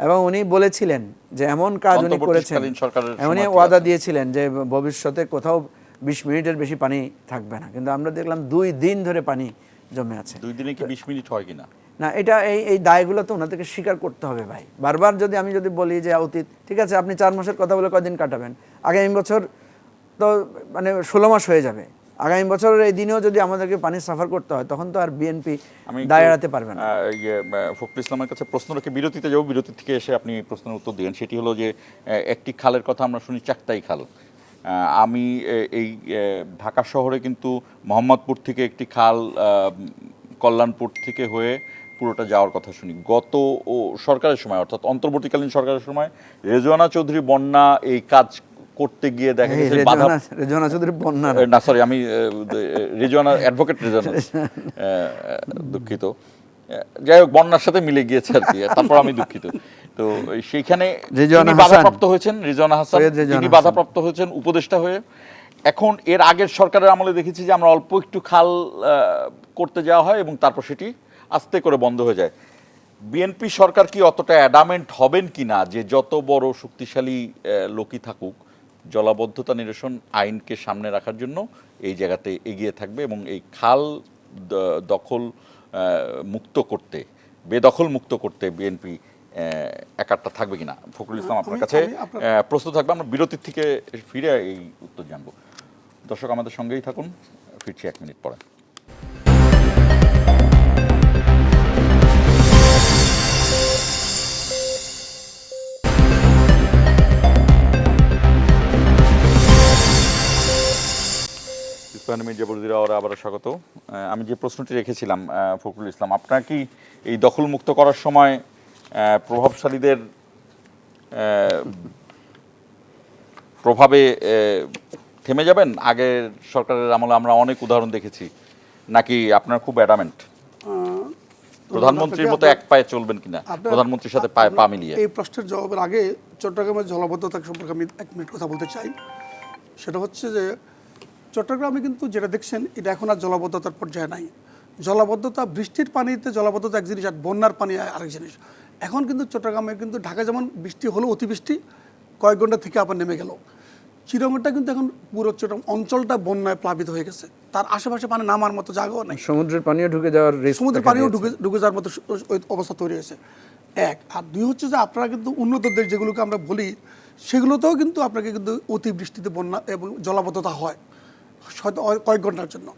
এবং উনি বলেছিলেন যে এমন কাজ উনি করেছেন, উনি ওয়াদা দিয়েছিলেন যে ভবিষ্যতে কোথাও 20 মিনিটের বেশি পানি থাকবে না, কিন্তু আমরা দেখলাম 2 দিন ধরে পানি জমে আছে। 2 দিনে কি 20 মিনিট হয় কিনা? না, এটা এই দায়গুলো তো ওনাদেরকে স্বীকার করতে হবে ভাই। বারবার যদি আমি বলি যে অতীত, ঠিক আছে আপনি 4 মাসের কথা বলে কয়দিন কাটাবেন, আগামী বছর তো মানে 16 মাস হয়ে যাবে, আগামী বছরের এই দিনেও যদি আমাদেরকে পানি সাফার করতে হয় তখন তো আর বিএনপি দায় এড়াতে পারবে না। ফখরুল ইসলামের কাছে প্রশ্ন রেখে বিরতিতে যাবো, বিরতি থেকে এসে আপনি প্রশ্নের উত্তর দিবেন। সেটি হলো যে একটি খালের কথা আমরা শুনি, চাকতাই খাল। আমি এই ঢাকা শহরে কিন্তু মোহাম্মদপুর থেকে একটি খাল কল্যাণপুর থেকে হয়ে পুরোটা যাওয়ার কথা শুনি। গত সরকারের সময়, অর্থাৎ অন্তর্বর্তীকালীন সরকারের সময় রেজওয়ানা চৌধুরী বন্যা এই কাজ করতে গিয়ে দেখা গেছে রেজওয়ানা চৌধুরী বন্যা না, সরি, আমি রেজওয়ানা অ্যাডভোকেট রেজওয়ানা, দুঃখিত, যাই হোক বন্যার সাথে মিলে গিয়েছে আর কি, তারপর আমি দুঃখিত। তো সেইখানে বাধাপ্রাপ্ত হয়েছেন রেজওয়ানা হাসান, যিনি বাধাপ্রাপ্ত হয়েছেন উপদেষ্টা হয়ে। এখন এর আগের সরকারের আমলে দেখেছি যে আমরা অল্প একটু খাল করতে যাওয়া হয় এবং তারপর সেটি আস্তে করে বন্ধ হয়ে যায়। বিএনপি সরকার কি অতটা অ্যাডামেন্ট হবেন কিনা যে যত বড় শক্তিশালী লোকই থাকুক জলাবদ্ধতা নিরসন আইনকে সামনে রাখার জন্য এই জায়গাতে এগিয়ে থাকবে এবং এই খাল দখল মুক্ত করতে, বেদখল মুক্ত করতে বিএনপি একাট্টা থাকবে কিনা? ফখরুল ইসলাম, আপনার কাছে প্রস্তুত থাকবে। আমরা বিরতির থেকে ফিরে এই উত্তর জানবো। দর্শক আমাদের সঙ্গেই থাকুন, ফিরছি 1 মিনিট পরে। আবারও স্বাগত। আমি যে প্রশ্নটি রেখেছিলাম ফখরুল ইসলাম, আপনার কি এই দখল মুক্ত করার সময় প্রভাবশালীদের প্রভাবে থেমে যাবেন? আগের সরকারের আমলে আমরা অনেক উদাহরণ দেখেছি, নাকি আপনার খুব অ্যাডামেন্ট? প্রধানমন্ত্রীর মতো এক পায়ে চলবেন কিনা, প্রধানমন্ত্রীর সাথে পায়ে পা মিলিয়ে? এই প্রশ্নের জবাবের আগে চট্টগ্রামের জলাবদ্ধতা সম্পর্কে আমি 1 মিনিট কথা বলতে চাই। সেটা হচ্ছে যে চট্টগ্রামে কিন্তু যেটা দেখছেন এটা এখন আর জলাবদ্ধতার পর্যায়ে নাই। জলাবদ্ধতা, বৃষ্টির পানিতে জলাবদ্ধতা এক জিনিস আর বন্যার পানি আরেক জিনিস। এখন কিন্তু চট্টগ্রামে কিন্তু ঢাকা যেমন বৃষ্টি হলো অতিবৃষ্টি কয়েক ঘন্টা থেকে আবার নেমে গেল, চিরঙ্গটা কিন্তু এখন পুরো চট্টগ্রাম অঞ্চলটা বন্যায় প্লাবিত হয়ে গেছে, তার আশেপাশে পানি নামার মতো জায়গাও নেই, সমুদ্রের পানিও ঢুকে যাওয়ার সমুদ্রের পানিও ঢুকে যাওয়ার মতো অবস্থা তৈরি হয়েছে। 1 আর 2 হচ্ছে যে আপনারা কিন্তু উন্নত দেশ যেগুলোকে আমরা বলি সেগুলোতেও কিন্তু আপনাকে কিন্তু অতিবৃষ্টিতে বন্যা এবং জলাবদ্ধতা হয় হয়তো কয়েক ঘন্টার জন্য।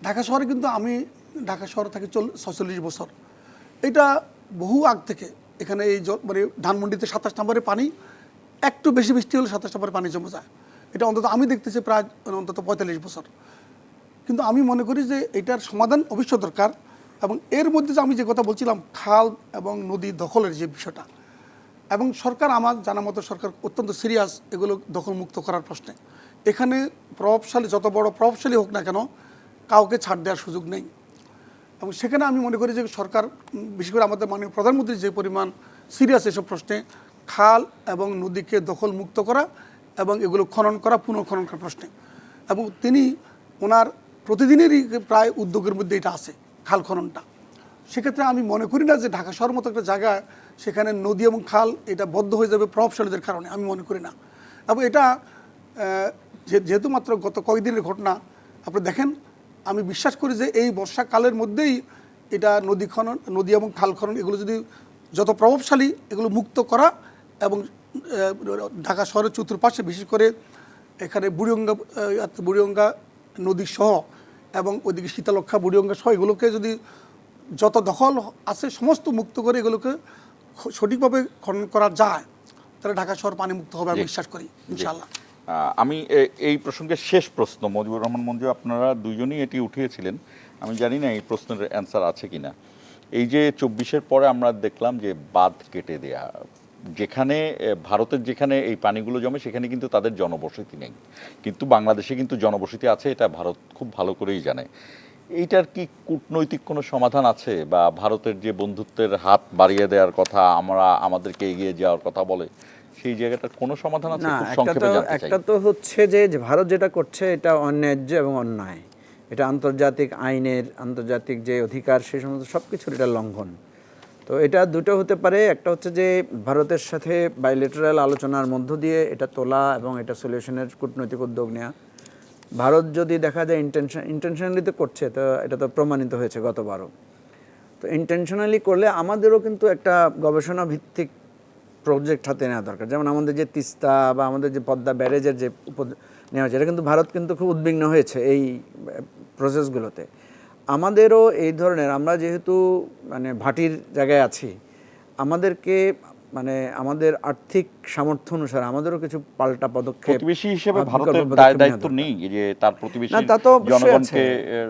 ঢাকা শহরে কিন্তু আমি ঢাকা শহরে থাকি 46 বছর, এটা বহু আগ থেকে এখানে এই মানে ধানমন্ডিতে 27 নম্বরে পানি, একটু বেশি বৃষ্টি হলে 27 নম্বরে পানি জমে যায়। এটা অন্তত আমি দেখতেছি প্রায় অন্তত 45 বছর। কিন্তু আমি মনে করি যে এটার সমাধান অবশ্যই দরকার। এবং এর মধ্যে যে আমি যে কথা বলছিলাম খাল এবং নদী দখলের যে বিষয়টা, এবং সরকার আমার জানা মতো সরকার অত্যন্ত সিরিয়াস এগুলো দখলমুক্ত করার প্রশ্নে। এখানে প্রভাবশালী, যত বড় প্রভাবশালী হোক না কেন, কাউকে ছাড় দেওয়ার সুযোগ নেই। এবং সেখানে আমি মনে করি যে সরকার, বিশেষ করে আমাদের মাননীয় প্রধানমন্ত্রী যে পরিমাণ সিরিয়াস এসব প্রশ্নে, খাল এবং নদীকে দখলমুক্ত করা এবং এগুলো খনন করা, পুনঃখনন করার প্রশ্নে, এবং তিনি ওনার প্রতিদিনেরই প্রায় উদ্যোগের মধ্যে এটা আছে, খাল খননটা। সেক্ষেত্রে আমি মনে করি না যে ঢাকা শহর মতো একটা জায়গায় সেখানে নদী এবং খাল এটা বদ্ধ হয়ে যাবে প্রভাবশালীদের কারণে, আমি মনে করি না। এবং এটা যেহেতু মাত্র গত কয়েকদিনের ঘটনা, আপনি দেখেন, আমি বিশ্বাস করি যে এই বর্ষাকালের মধ্যেই এটা নদী এবং খাল খনন এগুলো যদি যত প্রভাবশালী এগুলো মুক্ত করা, এবং ঢাকা শহরের চতুর্পাশে বিশেষ করে এখানে বুড়িগঙ্গা নদী সহ এবং ওইদিকে শীতলক্ষা বুড়িগঙ্গা সহ এগুলোকে যদি যত দখল আছে সমস্ত মুক্ত করে এগুলোকে সঠিকভাবে খনন করা যায়, তাহলে ঢাকা শহর পানি মুক্ত হবে আমি বিশ্বাস করি ইনশাআল্লাহ। আমি এই প্রসঙ্গে শেষ প্রশ্ন, মজিবুর রহমান মঞ্জু, আপনারা দুজনই এটি উঠিয়েছিলেন, আমি জানি না এই প্রশ্নের অ্যান্সার আছে কিনা। এই যে 24-এর পরে আমরা দেখলাম যে বাঁধ কেটে দেয়া, যেখানে ভারতের যেখানে এই পানিগুলো জমে সেখানে কিন্তু তাদের জনবসতি নেই, কিন্তু বাংলাদেশে কিন্তু জনবসতি আছে, এটা ভারত খুব ভালো করেই জানে। এইটার কি কূটনৈতিক কোনো সমাধান আছে, বা ভারতের যে বন্ধুত্বের হাত বাড়িয়ে দেওয়ার কথা, আমাদেরকে এগিয়ে যাওয়ার কথা বলে, সেই জায়গাটার কোনো সমাধান আছে? না, খুব সংক্ষেপে জানতে চাই। একটা তো হচ্ছে যে ভারত যেটা করছে এটা অন্যায্য এবং অন্যায়, এটা আন্তর্জাতিক আইনের, আন্তর্জাতিক যে অধিকার সেই সমস্ত সব কিছুর এটা লঙ্ঘন। তো এটা দুটো হতে পারে, একটা হচ্ছে যে ভারতের সাথে বাইলেটারাল আলোচনার মধ্য দিয়ে এটা তোলা এবং এটা সলিউশনের কূটনৈতিক উদ্যোগ নেওয়া। ভারত যদি দেখা যায় ইন্টেনশনালি তো করছে, তো এটা তো প্রমাণিত হয়েছে গতবারও। তো ইন্টেনশনালি করলে আমাদেরও কিন্তু একটা গবেষণা ভিত্তিক প্রজেক্ট হাতে নেওয়া দরকার। যেমন আমাদের যে তিস্তা বা আমাদের যে পদ্মা ব্যারেজের যে নেওয়া হয়েছে, এটা কিন্তু ভারত কিন্তু খুব উদ্বিগ্ন হয়েছে এই প্রসেসগুলোতে। আমাদেরও এই ধরনের, আমরা যেহেতু মানে ভাটির জায়গায় আছি, আমাদেরকে মানে আমাদের আর্থিক সামর্থ্য অনুসারে আমাদেরও কিছু পাল্টা পদক্ষেপ, প্রতিবেশী হিসেবে ভারতের দায়িত্ব নেই যে তার প্রতিবেশী জনগণকে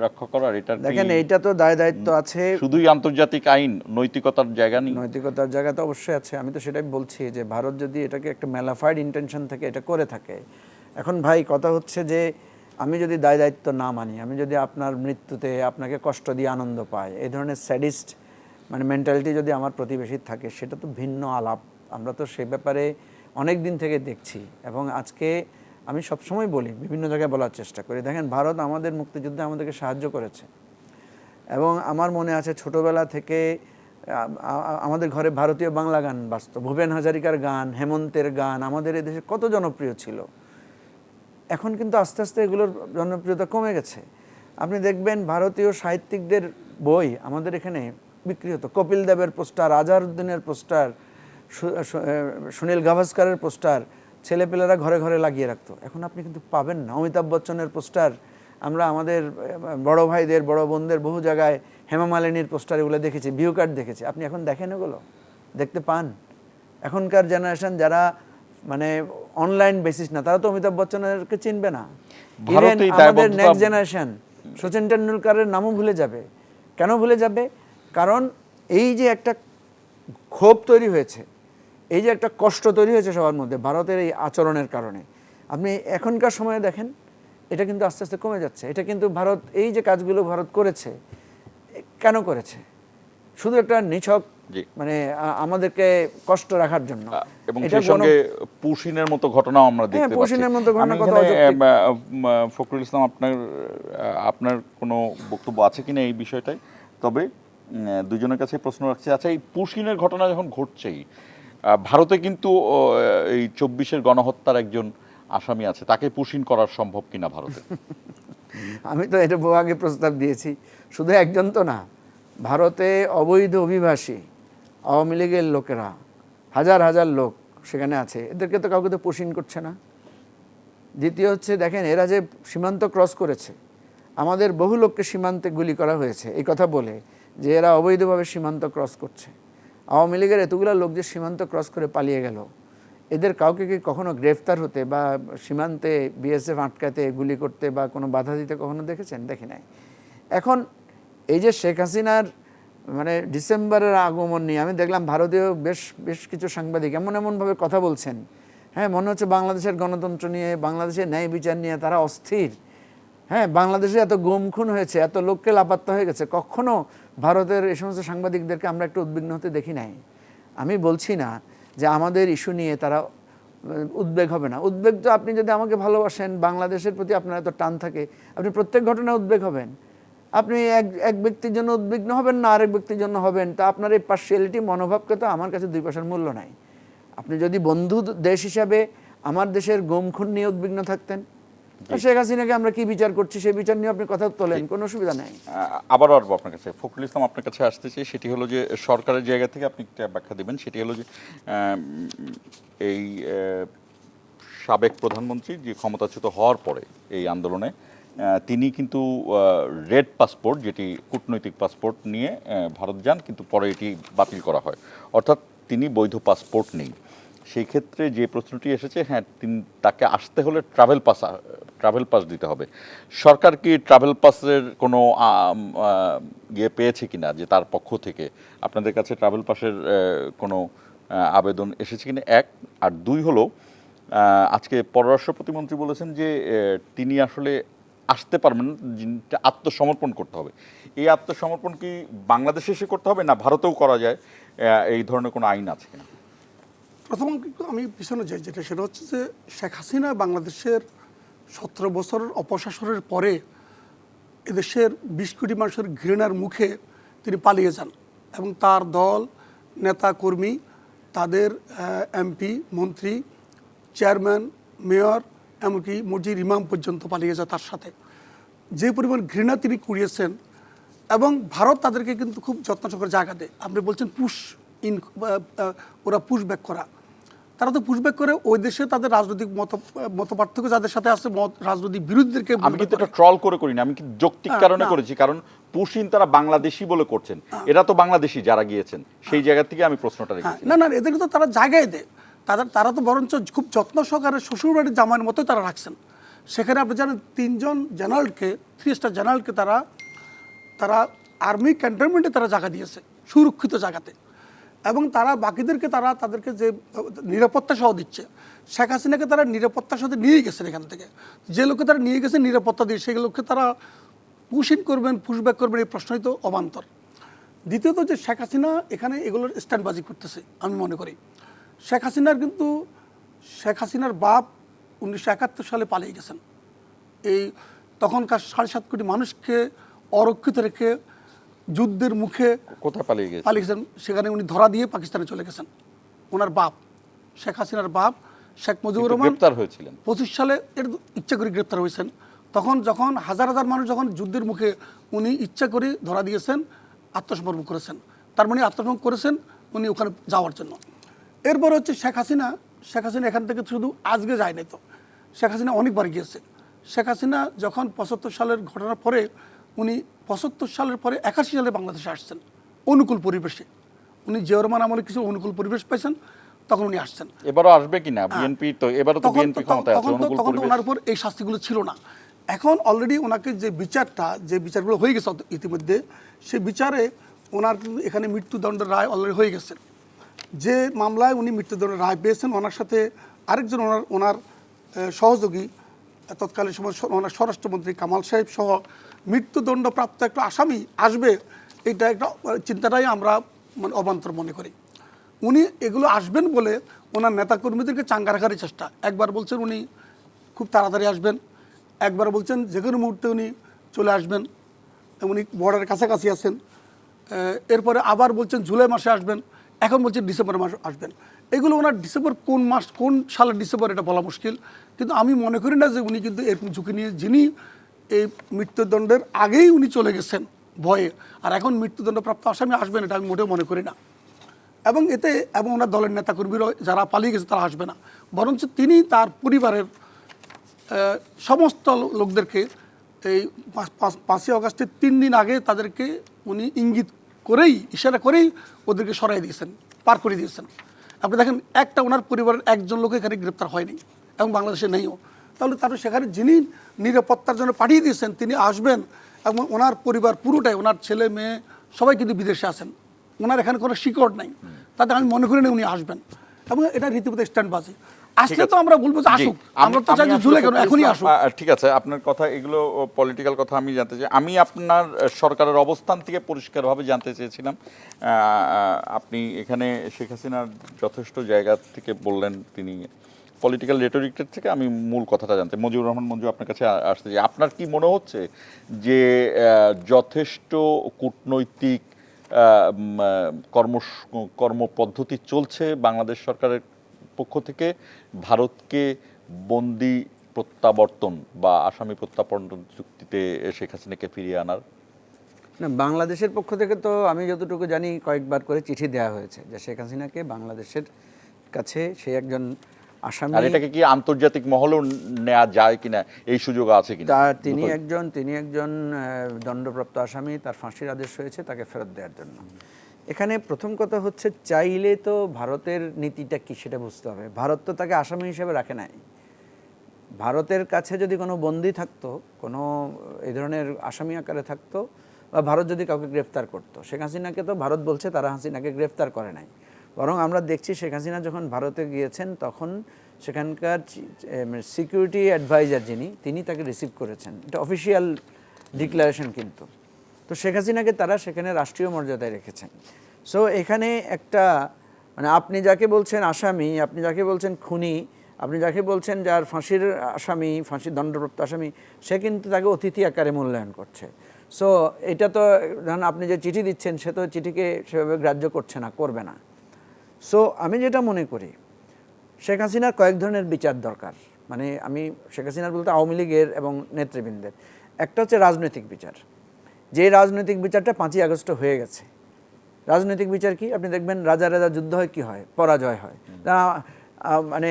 রক্ষা করার। এটা দেখেন, এইটা তো দায়িত্ব আছে, শুধুই আন্তর্জাতিক আইন, নৈতিকতার জায়গা নেই? নৈতিকতার জায়গা তো অবশ্যই আছে। আমি তো সেটাই বলছি যে ভারত যদি এটাকে একটা ম্যালাফাইড ইন্টেনশন থেকে এটা করে থাকে, এখন ভাই কথা হচ্ছে যে আমি যদি দায়িত্ব না মানি, আমি যদি আপনার মৃত্যুতে আপনাকে কষ্ট দিয়ে আনন্দ পাই, এই ধরনের স্যাডিস্ট মানে মেন্টালিটি যদি আমার প্রতিবেশীর থাকে, সেটা তো ভিন্ন আলাপ। আমরা তো সে ব্যাপারে অনেক দিন থেকে দেখছি, এবং আজকে আমি সবসময় বলি, বিভিন্ন জায়গায় বলার চেষ্টা করি, দেখেন ভারত আমাদের মুক্তিযুদ্ধে আমাদেরকে সাহায্য করেছে। এবং আমার মনে আছে ছোটোবেলা থেকে আমাদের ঘরে ভারতীয় বাংলা গান বাজত, ভূপেন হাজারিকার গান, হেমন্তের গান আমাদের এদেশে কত জনপ্রিয় ছিল। এখন কিন্তু আস্তে আস্তে এগুলোর জনপ্রিয়তা কমে গেছে। আপনি দেখবেন ভারতীয় সাহিত্যিকদের বই আমাদের এখানে বিক্রি হতো, কপিল দেবের পোস্টার, আজহারউদ্দিনের পোস্টার, সুনীল গাভাস্কারের পোস্টার ছেলেপেলেরা ঘরে ঘরে লাগিয়ে রাখতো। এখন আপনি কিন্তু পাবেন না। অমিতাভ বচ্চনের পোস্টার আমরা আমাদের বড় ভাইদের, বড় বোনদের বহু জায়গায়, হেমা মালিনীর পোস্টার এগুলো দেখেছি, ভিউ কার্ড দেখেছি। আপনি এখন দেখেন এগুলো, দেখতে পান? এখনকার জেনারেশন যারা মানে অনলাইন বেসিস না, তারা তো অমিতাভ বচ্চনেরকে চিনবে না। ইভেন আমাদের নেক্সট জেনারেশন সচিন টেন্ডুলকারের নামও ভুলে যাবে। কেন ভুলে যাবে? কারণ এই যে একটা ক্ষোভ তৈরি হয়েছে, এই যে একটা কষ্ট তৈরি হয়েছে সবার মধ্যে ভারতের এই আচরণের কারণে, আপনি এখনকার সময়ে দেখেন এটা কিন্তু আস্তে আস্তে কমে যাচ্ছে। এটা কিন্তু ভারত, এই যে কাজগুলো ভারত করেছে, কেন করেছে? শুধু একটা নিছক মানে আমাদেরকে কষ্ট রাখার জন্য। এবং সেই সঙ্গে পুশিনের মতো ঘটনাও আমরা দেখতে পাচ্ছি। পুশিনের মতো ঘটনা কথা ফখরুল ইসলাম, আপনার কোনো বক্তব্য আছে কিনা এই বিষয়টায়? তবে দুজনের কাছে প্রশ্ন রাখছি, আচ্ছা এই পুশিনের ঘটনা যখন ঘটছেই, ভারতে কিন্তু এই 24-এর গণহত্যার একজন আসামি আছে, তাকে পুশিন করা সম্ভব কিনা ভারতে? আমি তো এটা বহু আগে প্রস্তাব দিয়েছি। শুধু একজন তো না, ভারতে অবৈধ অভিবাসী আওয়ামী লীগের লোকেরা হাজার হাজার লোক সেখানে আছে, এদেরকে তো কাউকে তো পুশিন করছে না। দ্বিতীয় হচ্ছে, দেখেন এরা যে সীমান্ত ক্রস করেছে, আমাদের বহু লোককে সীমান্তে গুলি করা হয়েছে এই কথা বলে যে এরা অবৈধভাবে সীমান্ত ক্রস করছে। আওয়ামী লীগের এতগুলো লোক যে সীমান্ত ক্রস করে পালিয়ে গেল, এদের কাউকে কি কখনো গ্রেফতার হতে বা সীমান্তে বিএসএফ আটকাতে, গুলি করতে বা কোনো বাধা দিতে কখনো দেখেছেন? দেখি নাই। এখন এই যে শেখ হাসিনার মানে ডিসেম্বরের আগমন নিয়ে আমি দেখলাম ভারতীয় বেশ কিছু সাংবাদিক এমনভাবে কথা বলছেন, হ্যাঁ, মনে হচ্ছে বাংলাদেশের গণতন্ত্র নিয়ে, বাংলাদেশের ন্যায় বিচার নিয়ে তারা অস্থির। হ্যাঁ, বাংলাদেশে এত গুম খুন হয়েছে, এত লোককে লাপাত্তা হয়ে গেছে, কখনো ভারতের এই সমস্ত সাংবাদিকদেরকে আমরা একটু উদ্বিগ্ন হতে দেখি নাই। আমি বলছি না যে আমাদের ইস্যু নিয়ে তারা উদ্বেগ হবে না। উদ্বেগ তো আপনি যদি আমাকে ভালোবাসেন, বাংলাদেশের প্রতি আপনার এত টান থাকে, আপনি প্রত্যেক ঘটনায় উদ্বেগ হবেন। আপনি এক ব্যক্তির জন্য উদ্বিগ্ন হবেন না, আরেক ব্যক্তির জন্য হবেন, তা আপনার এই পার্সিয়ালিটি মনোভাবকে তো আমার কাছে 2 পয়সার মূল্য নাই। আপনি যদি বন্ধু দেশ হিসাবে আমার দেশের গুম খুন নিয়ে উদ্বিগ্ন থাকতেন, শেখ হাসিনাকে আমরা কি বিচার করছি সেই বিচার নিয়ে আপনি কথা তোলেন, কোনো অসুবিধা নেই। আবারও আসবো আপনার কাছে, ফখরুল ইসলাম আপনার কাছে আসতে চাই। সেটি হলো যে সরকারের জায়গা থেকে আপনি একটা ব্যাখ্যা দেবেন। সেটি হলো যে এই সাবেক প্রধানমন্ত্রী যে ক্ষমতাচ্যুত হওয়ার পরে এই আন্দোলনে তিনি কিন্তু রেড পাসপোর্ট, যেটি কূটনৈতিক পাসপোর্ট নিয়ে ভারত যান, কিন্তু পরে এটি বাতিল করা হয়, অর্থাৎ তিনি বৈধ পাসপোর্ট নেই। সেই ক্ষেত্রে যে প্রশ্নটি এসেছে, হ্যাঁ, তাকে আসতে হলে ট্রাভেল পাস দিতে হবে। সরকার কি ট্রাভেল পাসের কোনো ইয়ে পেয়েছে কিনা, যে তার পক্ষ থেকে আপনাদের কাছে ট্রাভেল পাসের কোনো আবেদন এসেছে কিনা, 1। আর 2 হলো, আজকে পররাষ্ট্র প্রতিমন্ত্রী বলেছেন যে তিনি আসলে আসতে পারবেন না, আত্মসমর্পণ করতে হবে। এই আত্মসমর্পণ কি বাংলাদেশে এসে করতে হবে, না ভারতেও করা যায়? এই ধরনের কোনো আইন আছে কিনা? প্রথম আমি পিছনে যাই, যেটা সেটা হচ্ছে যে শেখ হাসিনা বাংলাদেশের 17 বছরের অপশাসনের পরে এদেশের 20 কোটি মানুষের ঘৃণার মুখে তিনি পালিয়ে যান, এবং তার দল, নেতা কর্মী, তাদের এমপি, মন্ত্রী, চেয়ারম্যান, মেয়র, এমনকি মসজিদ ইমাম পর্যন্ত পালিয়ে যায় তার সাথে। যে পরিমাণ ঘৃণা তিনি কুড়িয়েছেন, এবং ভারত তাদেরকে কিন্তু খুব যত্ন সহকারে জায়গা দেয়। আপনি বলছেন ওরা পুশব্যাক করা, তারা তো পুশব্যাক করে ওই দেশে তাদের রাজনৈতিক মতপার্থক্য যাদের সাথে আছে, রাজনৈতিক বিরোধীদেরকে। আমি কিন্তু এটা ট্রল করিনি, আমি কিন্তু যৌক্তিক কারণে করেছি, কারণ পুশিন তারা বাংলাদেশি বলে করছেন, এরা তো বাংলাদেশি যারা গিয়েছেন, সেই জায়গা থেকে আমি প্রশ্নটা রেখেছি। না, এদেরকে তো তারা জায়গায় দেয়, তারা তো বরঞ্চ খুব যত্ন সহকারে শ্বশুরবাড়ির জামাইয়ের মতোই তারা রাখছেন। সেখানে আপনি জানেন 3 জন জেনারেলকে, 3 স্টার জেনারেলকে তারা আর্মি ক্যান্টনমেন্টে তারা জায়গা দিয়েছে, সুরক্ষিত জায়গাতে, এবং তারা বাকিদেরকে তাদেরকে যে নিরাপত্তা সহ দিচ্ছে। শেখ হাসিনাকে তারা নিরাপত্তার সাথে নিয়ে গেছেন এখান থেকে, যে লোককে তারা নিয়ে গেছে নিরাপত্তা দিয়ে, সেই লোককে তারা পুশইন করবেন, পুশব্যাক করবেন, এই প্রশ্নই তো অবান্তর। দ্বিতীয়ত যে শেখ হাসিনা এখানে এগুলোর স্ট্যান্ডবাজি করতেছে, আমি মনে করি শেখ হাসিনার বাপ 1971 সালে পালিয়ে গেছেন। এই তখনকার 7.5 কোটি মানুষকে অরক্ষিত রেখে যুদ্ধের মুখে কোথায় পালিয়ে গেছেন, সেখানে উনি ধরা দিয়ে পাকিস্তানে চলে গেছেন। ওনার বাপ, শেখ হাসিনার বাপ শেখ মুজিবুর রহমান গ্রেফতার হয়েছিলেন 25 সালে, এর ইচ্ছা করে গ্রেফতার হয়েছেন। যখন হাজার মানুষ যখন যুদ্ধের মুখে, উনি ইচ্ছা করে ধরা দিয়েছেন, আত্মসমর্পণ করেছেন। তার মানে আত্মসমর্পণ করেছেন উনি ওখানে যাওয়ার জন্য। এরপর হচ্ছে শেখ হাসিনা এখান থেকে শুধু আজকে যায়নি, তো শেখ হাসিনা অনেকবার গিয়েছে। শেখ হাসিনা যখন 75 সালের ঘটনার পরে, উনি 75 সালের পরে 81 সালে বাংলাদেশে আসছেন অনুকূল পরিবেশে। উনি জিয়াউর রহমান আমলে কিছু অনুকূল পরিবেশ পাইছেন, তখন উনি আসছেন। এবারও আসবে কিনা বিএনপি, তো এবারও তো বিএনপি ক্ষমতায় আছে, তখন তো ওনার উপর এই শাস্তিগুলো ছিল না। এখন অলরেডি ওনাকে যে বিচারগুলো হয়ে গেছে ইতিমধ্যে, সেই বিচারে ওনার এখানে মৃত্যুদণ্ডের রায় অলরেডি হয়ে গেছে। যে মামলায় উনি মৃত্যুদণ্ডের রায় পেয়েছেন, ওনার সাথে আরেকজন ওনার সহযোগী, তৎকালীন সময় ওনার স্বরাষ্ট্রমন্ত্রী কামাল সাহেব সহ মৃত্যুদণ্ডপ্রাপ্ত একটা আসামি আসবে, এটা একটা চিন্তাটাই আমরা মানে অবান্তর মনে করি। উনি এগুলো আসবেন বলে ওনার নেতাকর্মীদেরকে চাঙ্গা রাখারই চেষ্টা। একবার বলছেন উনি খুব তাড়াতাড়ি আসবেন, একবার বলছেন যে কোনো মুহূর্তে উনি চলে আসবেন, উনি বর্ডারের কাছাকাছি আছেন। এরপরে আবার বলছেন জুলাই মাসে আসবেন, এখন বলছেন ডিসেম্বর মাসে আসবেন। এগুলো ওনার ডিসেম্বর কোন সালের ডিসেম্বর এটা বলা মুশকিল, কিন্তু আমি মনে করি না যে উনি কিন্তু এরকম ঝুঁকি নিয়ে, যিনি এই মৃত্যুদণ্ডের আগেই উনি চলে গেছেন ভয়ে, আর এখন মৃত্যুদণ্ডপ্রাপ্ত আসামি আসবেন, এটা আমি মোটেও মনে করি না। এবং ওনার দলের নেতাকর্মীরা যারা পালিয়ে গেছে তারা আসবে না, বরঞ্চ তিনি তার পরিবারের সমস্ত লোকদেরকে এই 5ই আগস্টের 3 দিন আগে তাদেরকে উনি ইঙ্গিত করেই, ইশারা করেই ওদেরকে সরাই দিয়েছেন, পার করে দিয়েছেন। আপনি দেখেন একটা ওনার পরিবারের একজন লোক এখানে গ্রেপ্তার হয়নি এবং বাংলাদেশে নেইও। তাহলে তারপরে সেখানে যিনি নিরাপত্তার জন্য পাঠিয়ে দিয়েছেন তিনি আসবেন এবং ওনার পরিবার পুরোটাই, ওনার ছেলে মেয়ে সবাই কিন্তু বিদেশে আছেন, ওনার এখানে কোনো শিকড় নেই, তাতে আমি মনে করি না উনি আসবেন। এবং এটা রীতিমতো স্ট্যান্ডবাজি। আসলে তো আমরা বলবো যে আসুক, আমরা তো চাই যে জুলাই কেন, এখনই আসুক। ঠিক আছে, আপনার কথা এগুলো পলিটিক্যাল কথা আমি জানতে চাই। আমি আপনার সরকারের অবস্থান থেকে পরিষ্কারভাবে জানতে চেয়েছিলাম। আপনি এখানে শেখ হাসিনার যথেষ্ট জায়গা থেকে বললেন, তিনি পলিটিক্যাল রেটরিকের থেকে আমি মূল কথাটা জানতে, মজিবুর রহমান মঞ্জু আপনার কাছে আসতে চাই। আপনার কি মনে হচ্ছে যে যথেষ্ট কূটনৈতিক কর্মপদ্ধতি চলছে বাংলাদেশ সরকারের পক্ষ থেকে ভারতকে বন্দি প্রত্যাবর্তন বা আসামি প্রত্যাবর্তন চুক্তিতে শেখ হাসিনাকে ফিরিয়ে আনার? না, বাংলাদেশের পক্ষ থেকে তো আমি যতটুকু জানি কয়েকবার করে চিঠি দেওয়া হয়েছে যে শেখ হাসিনাকে বাংলাদেশের কাছে সে একজন আসামি, আর এটাকে কি আন্তর্জাতিক মহলেও নেওয়া যায় কিনা, এই সুযোগ আছে কিনা? তিনি একজন দণ্ডপ্রাপ্ত আসামি, তার ফাঁসির আদেশ হয়েছে, তাকে ফেরত দেওয়ার জন্য। এখানে প্রথম কথা হচ্ছে চাইলে তো ভারতের নীতিটা কি সেটা বুঝতে হবে। ভারত তো তাকে আসামি হিসেবে রাখে নাই। ভারতের কাছে যদি কোনো বন্দী থাকতো, কোনো এই ধরনের আসামি আকারে থাকতো, বা ভারত যদি কাউকে গ্রেফতার করতো, শেখ হাসিনাকে তো ভারত বলছে তারা হাসিনাকে গ্রেফতার করে নাই। বরং আমরা দেখছি শেখ হাসিনা যখন ভারতে গিয়েছেন তখন সেখানকার সিকিউরিটি অ্যাডভাইজার তিনি তাকে রিসিভ করেছেন। এটা অফিসিয়াল ডিক্লারেশন কিন্তু। তো শেখ হাসিনাকে তারা সেখানে রাষ্ট্রীয় মর্যাদায় রেখেছেন। সো এখানে একটা মানে আপনি যাকে বলছেন আসামি, আপনি যাকে বলছেন খুনি, আপনি যাকে বলছেন যার ফাঁসির আসামি, ফাঁসির দণ্ডপ্রাপ্ত আসামি, সে কিন্তু তাকে অতিথি আকারে মূল্যায়ন করছে। সো এটা তো ধরুন আপনি যে চিঠি দিচ্ছেন সে তো চিঠিকে সেভাবে গ্রাহ্য করছে না, করবে না। সো আমি যেটা মনে করি শেখ হাসিনার কয়েক ধরনের বিচার দরকার। মানে আমি শেখ হাসিনার বলতে আওয়ামী লীগের এবং নেতৃবৃন্দের, একটা হচ্ছে রাজনৈতিক বিচার। যে রাজনৈতিক বিচারটা 5ই আগস্ট হয়ে গেছে। রাজনৈতিক বিচার কি? আপনি দেখবেন রাজা যুদ্ধ হয়, কি হয়? পরাজয় হয়। মানে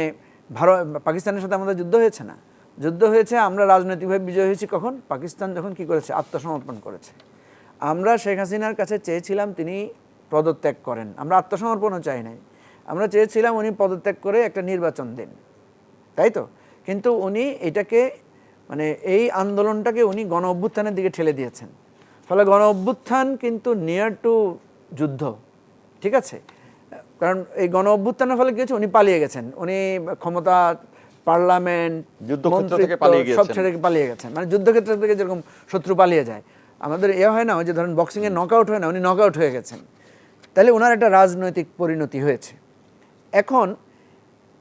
পাকিস্তানের সাথে আমাদের যুদ্ধ হয়েছে না, যুদ্ধ হয়েছে, আমরা রাজনৈতিকভাবে বিজয় হয়েছি কখন? পাকিস্তান যখন কি করেছে? আত্মসমর্পণ করেছে। আমরা শেখ হাসিনার কাছে চেয়েছিলাম তিনি পদত্যাগ করেন, আমরা আত্মসমর্পণও চাই নাই, আমরা চেয়েছিলাম উনি পদত্যাগ করে একটা নির্বাচন দিন, তাই তো? কিন্তু উনি এটাকে মানে এই আন্দোলনটাকে উনি গণ অভ্যুত্থানের দিকে ঠেলে দিয়েছেন। ফলে গণ অভ্যুত্থান কিন্তু নিয়ার টু যুদ্ধ, ঠিক আছে? কারণ এই গণ অভ্যুত্থানের ফলে কি হচ্ছে? উনি পালিয়ে গেছেন, উনি ক্ষমতা, পার্লামেন্ট, সব ছেড়ে পালিয়ে গেছেন। মানে যুদ্ধক্ষেত্র থেকে যেরকম শত্রু পালিয়ে যায়, আমাদের হয় না, ওই যে ধরেন বক্সিংয়ে নকআউট হয় না, উনি নকআউট হয়ে গেছেন। তাহলে ওনার একটা রাজনৈতিক পরিণতি হয়েছে। এখন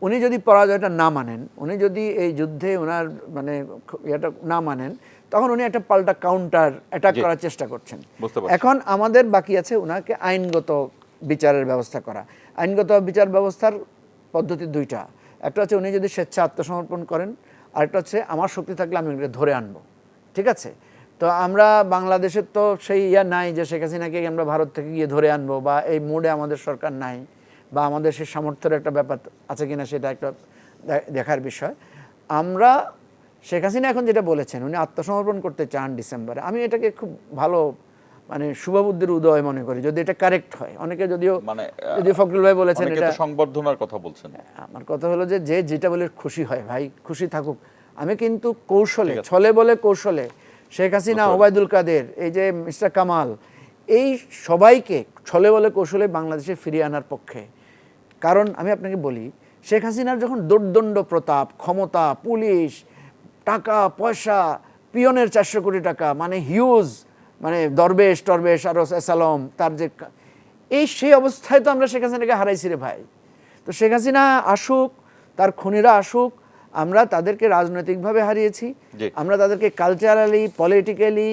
উনি যদি পরাজয়টা না মানেন, উনি যদি এই যুদ্ধে ওনার মানে এটা না মানেন, তখন উনি একটা পাল্টা কাউন্টার অ্যাটাক করার চেষ্টা করছেন। এখন আমাদের বাকি আছে ওনাকে আইনগত বিচারের ব্যবস্থা করা। আইনগত বিচার ব্যবস্থার পদ্ধতি দুইটা, একটা হচ্ছে উনি যদি স্বেচ্ছা আত্মসমর্পণ করেন, আরেকটা হচ্ছে আমার শক্তি থাকলে আমি ওনাকে ধরে আনবো, ঠিক আছে? তো আমরা বাংলাদেশের তো সেই নাই যে শেখ হাসিনাকে আমরা ভারত থেকে গিয়ে ধরে আনবো, বা এই মোডে আমাদের সরকার নাই, বা আমাদের সেই সামর্থ্যের একটা ব্যাপার আছে কিনা সেটা একটা দেখার বিষয়। আমরা শেখ হাসিনা এখন যেটা বলেছেন উনি আত্মসমর্পণ করতে চান ডিসেম্বরে, আমি এটাকে খুব ভালো মানে শুভবুদ্ধির উদয় মনে করি, যদি এটা কারেক্ট হয়। অনেকে যদিও ফখরুল ভাই বলেছেন এটা সংবর্ধনার কথা বলছেন, আমার কথা হলো যে যেটা বলে খুশি হয়, ভাই খুশি থাকুক। আমি কিন্তু কৌশলে, ছলে বলে কৌশলে শেখ হাসিনা, ওবায়দুল কাদের, এই যে মিস্টার কামাল, এই সবাইকে ছলে বলে কৌশলে বাংলাদেশে ফিরিয়ে আনার পক্ষে। কারণ আমি আপনাকে বলি, শেখ হাসিনার যখন দোর্দণ্ড প্রতাপ, ক্ষমতা, পুলিশ, টাকা পয়সা, পিয়নের 400 কোটি টাকা, মানে হিউজ, মানে দরবেশ টরবেশ আরো সালাম, তার যে সেই অবস্থায় তো আমরা শেখ হাসিনাকে হারাইছি রে ভাই। তো শেখ হাসিনা আসুক, তার খুনিরা আসুক, আমরা তাদেরকে রাজনৈতিকভাবে হারিয়েছি, আমরা তাদেরকে কালচারালি, পলিটিক্যালি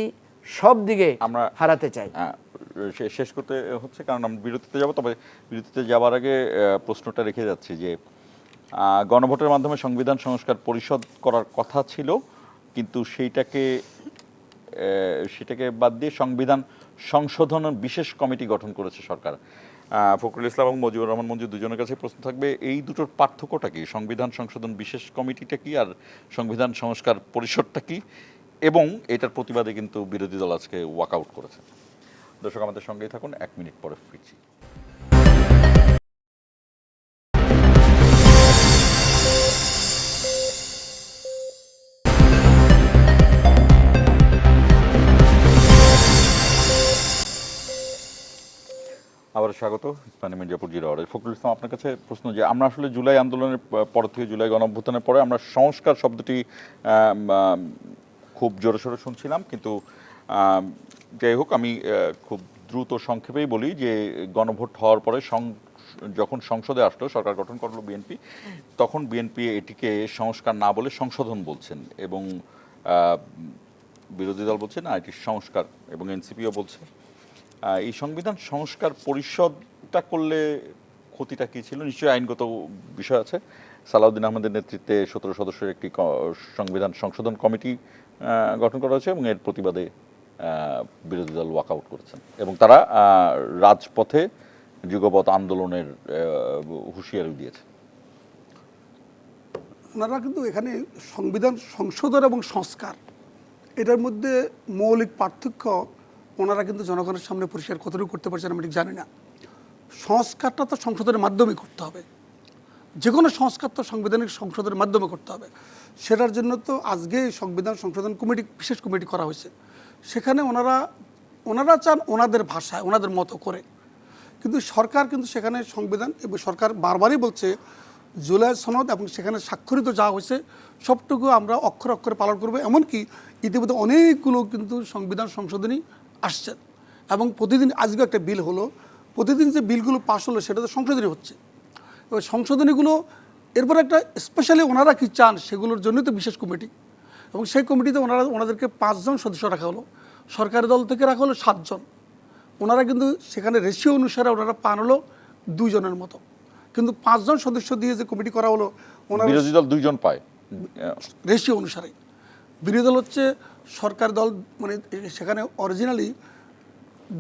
সব দিকে আমরা হারাতে চাই। শেষ করতে হচ্ছে, কারণ আমরা বিরতিতে যাব। তবে বিরতিতে যাওয়ার আগে প্রশ্নটা রেখে যাচ্ছি যে গণভোটের মাধ্যমে সংবিধান সংস্কার পরিষদ করার কথা ছিল, কিন্তু সেটাকে বাদ দিয়ে সংবিধান সংশোধন বিশেষ কমিটি গঠন করেছে সরকার। ফখরুল ইসলাম এবং মজিবুর রহমান মঞ্জু দুজনের কাছে প্রশ্ন থাকবে, এই দুটোর পার্থক্যটা কি? সংবিধান সংশোধন বিশেষ কমিটিটা কি আর সংবিধান সংস্কার পরিষদটা কি? এবং এটার প্রতিবাদে কিন্তু বিরোধী দল আজকে ওয়াকআউট করেছে। দর্শক আমাদের সঙ্গেই থাকুন, 1 মিনিট পরে ফিরছি। আবার স্বাগত ইসলামী মির্জাপুর জিরাওয়ারের। ফখরুল ইসলাম, আপনার কাছে প্রশ্ন যে আমরা আসলে জুলাই আন্দোলনের পর থেকে, জুলাই গণঅভ্যুত্থানের পরে আমরা সংস্কার শব্দটি খুব জোরেশোরে শুনছিলাম, কিন্তু যাই হোক আমি খুব দ্রুত সংক্ষেপেই বলি যে গণভোট হওয়ার পরে যখন সংসদে আসলো, সরকার গঠন করলো বিএনপি, তখন বিএনপি এটিকে সংস্কার না বলে সংশোধন বলছেন, এবং বিরোধী দল বলছে না এটি সংস্কার, এবং এনসিপিও বলছে। এই সংবিধান সংস্কার পরিষদটা করলে ক্ষতিটা কী ছিল? নিশ্চয়ই আইনগত বিষয় আছে। সালাউদ্দিন আহমেদের নেতৃত্বে 17 সদস্যের একটি সংবিধান সংশোধন কমিটি গঠন করা হয়েছে, এবং এর প্রতিবাদে বিরোধী দল ওয়াকআউট করেছেন, এবং তারা রাজপথে যুগপৎ আন্দোলনের হুঁশিয়ারি দিয়েছে। ওনারা কিন্তু এখানে সংবিধান সংশোধন এবং সংস্কার এটার মধ্যে মৌলিক পার্থক্য ওনারা কিন্তু জনগণের সামনে পরিষ্কার কতটুকু করতে পারছেন আমি ঠিক জানি না। সংস্কারটা তো সংশোধনের মাধ্যমে করতে হবে, যে কোনো সংস্কার তো সাংবিধানিক সংশোধনের মাধ্যমে করতে হবে। সেটার জন্য তো আজকে সংবিধান সংশোধন কমিটি, বিশেষ কমিটি করা হয়েছে। সেখানে ওনারা চান ওনাদের ভাষায়, ওনাদের মতো করে, কিন্তু সরকার কিন্তু সেখানে সংবিধান এবং সরকার বারবারই বলছে জুলাই সনদ এবং সেখানে স্বাক্ষরিত যা হয়েছে সবটুকু আমরা অক্ষরে অক্ষরে পালন করবো। এমনকি ইতিমধ্যে অনেকগুলো কিন্তু সংবিধান সংশোধনী আসছে, এবং প্রতিদিন আজকে একটা বিল হলো, প্রতিদিন যে বিলগুলো পাশ হলো সেটা তো সংশোধনী হচ্ছে। এবার সংশোধনীগুলো এরপর একটা স্পেশালি ওনারা কি চান সেগুলোর জন্যই তো বিশেষ কমিটি, এবং সেই কমিটিতে ওনাদেরকে 5 জন সদস্য রাখা হলো, সরকারি দল থেকে রাখা হলো 7 জন। ওনারা কিন্তু সেখানে রেশিও অনুসারে ওনারা পান হলো 2 জনের মতো, কিন্তু 5 জন সদস্য দিয়ে যে কমিটি করা হলো ওনারা বিরোধী দল 2 জন পায় রেশিও অনুসারে। বিরোধী দল হচ্ছে সরকারি দল, মানে সেখানে অরিজিনালি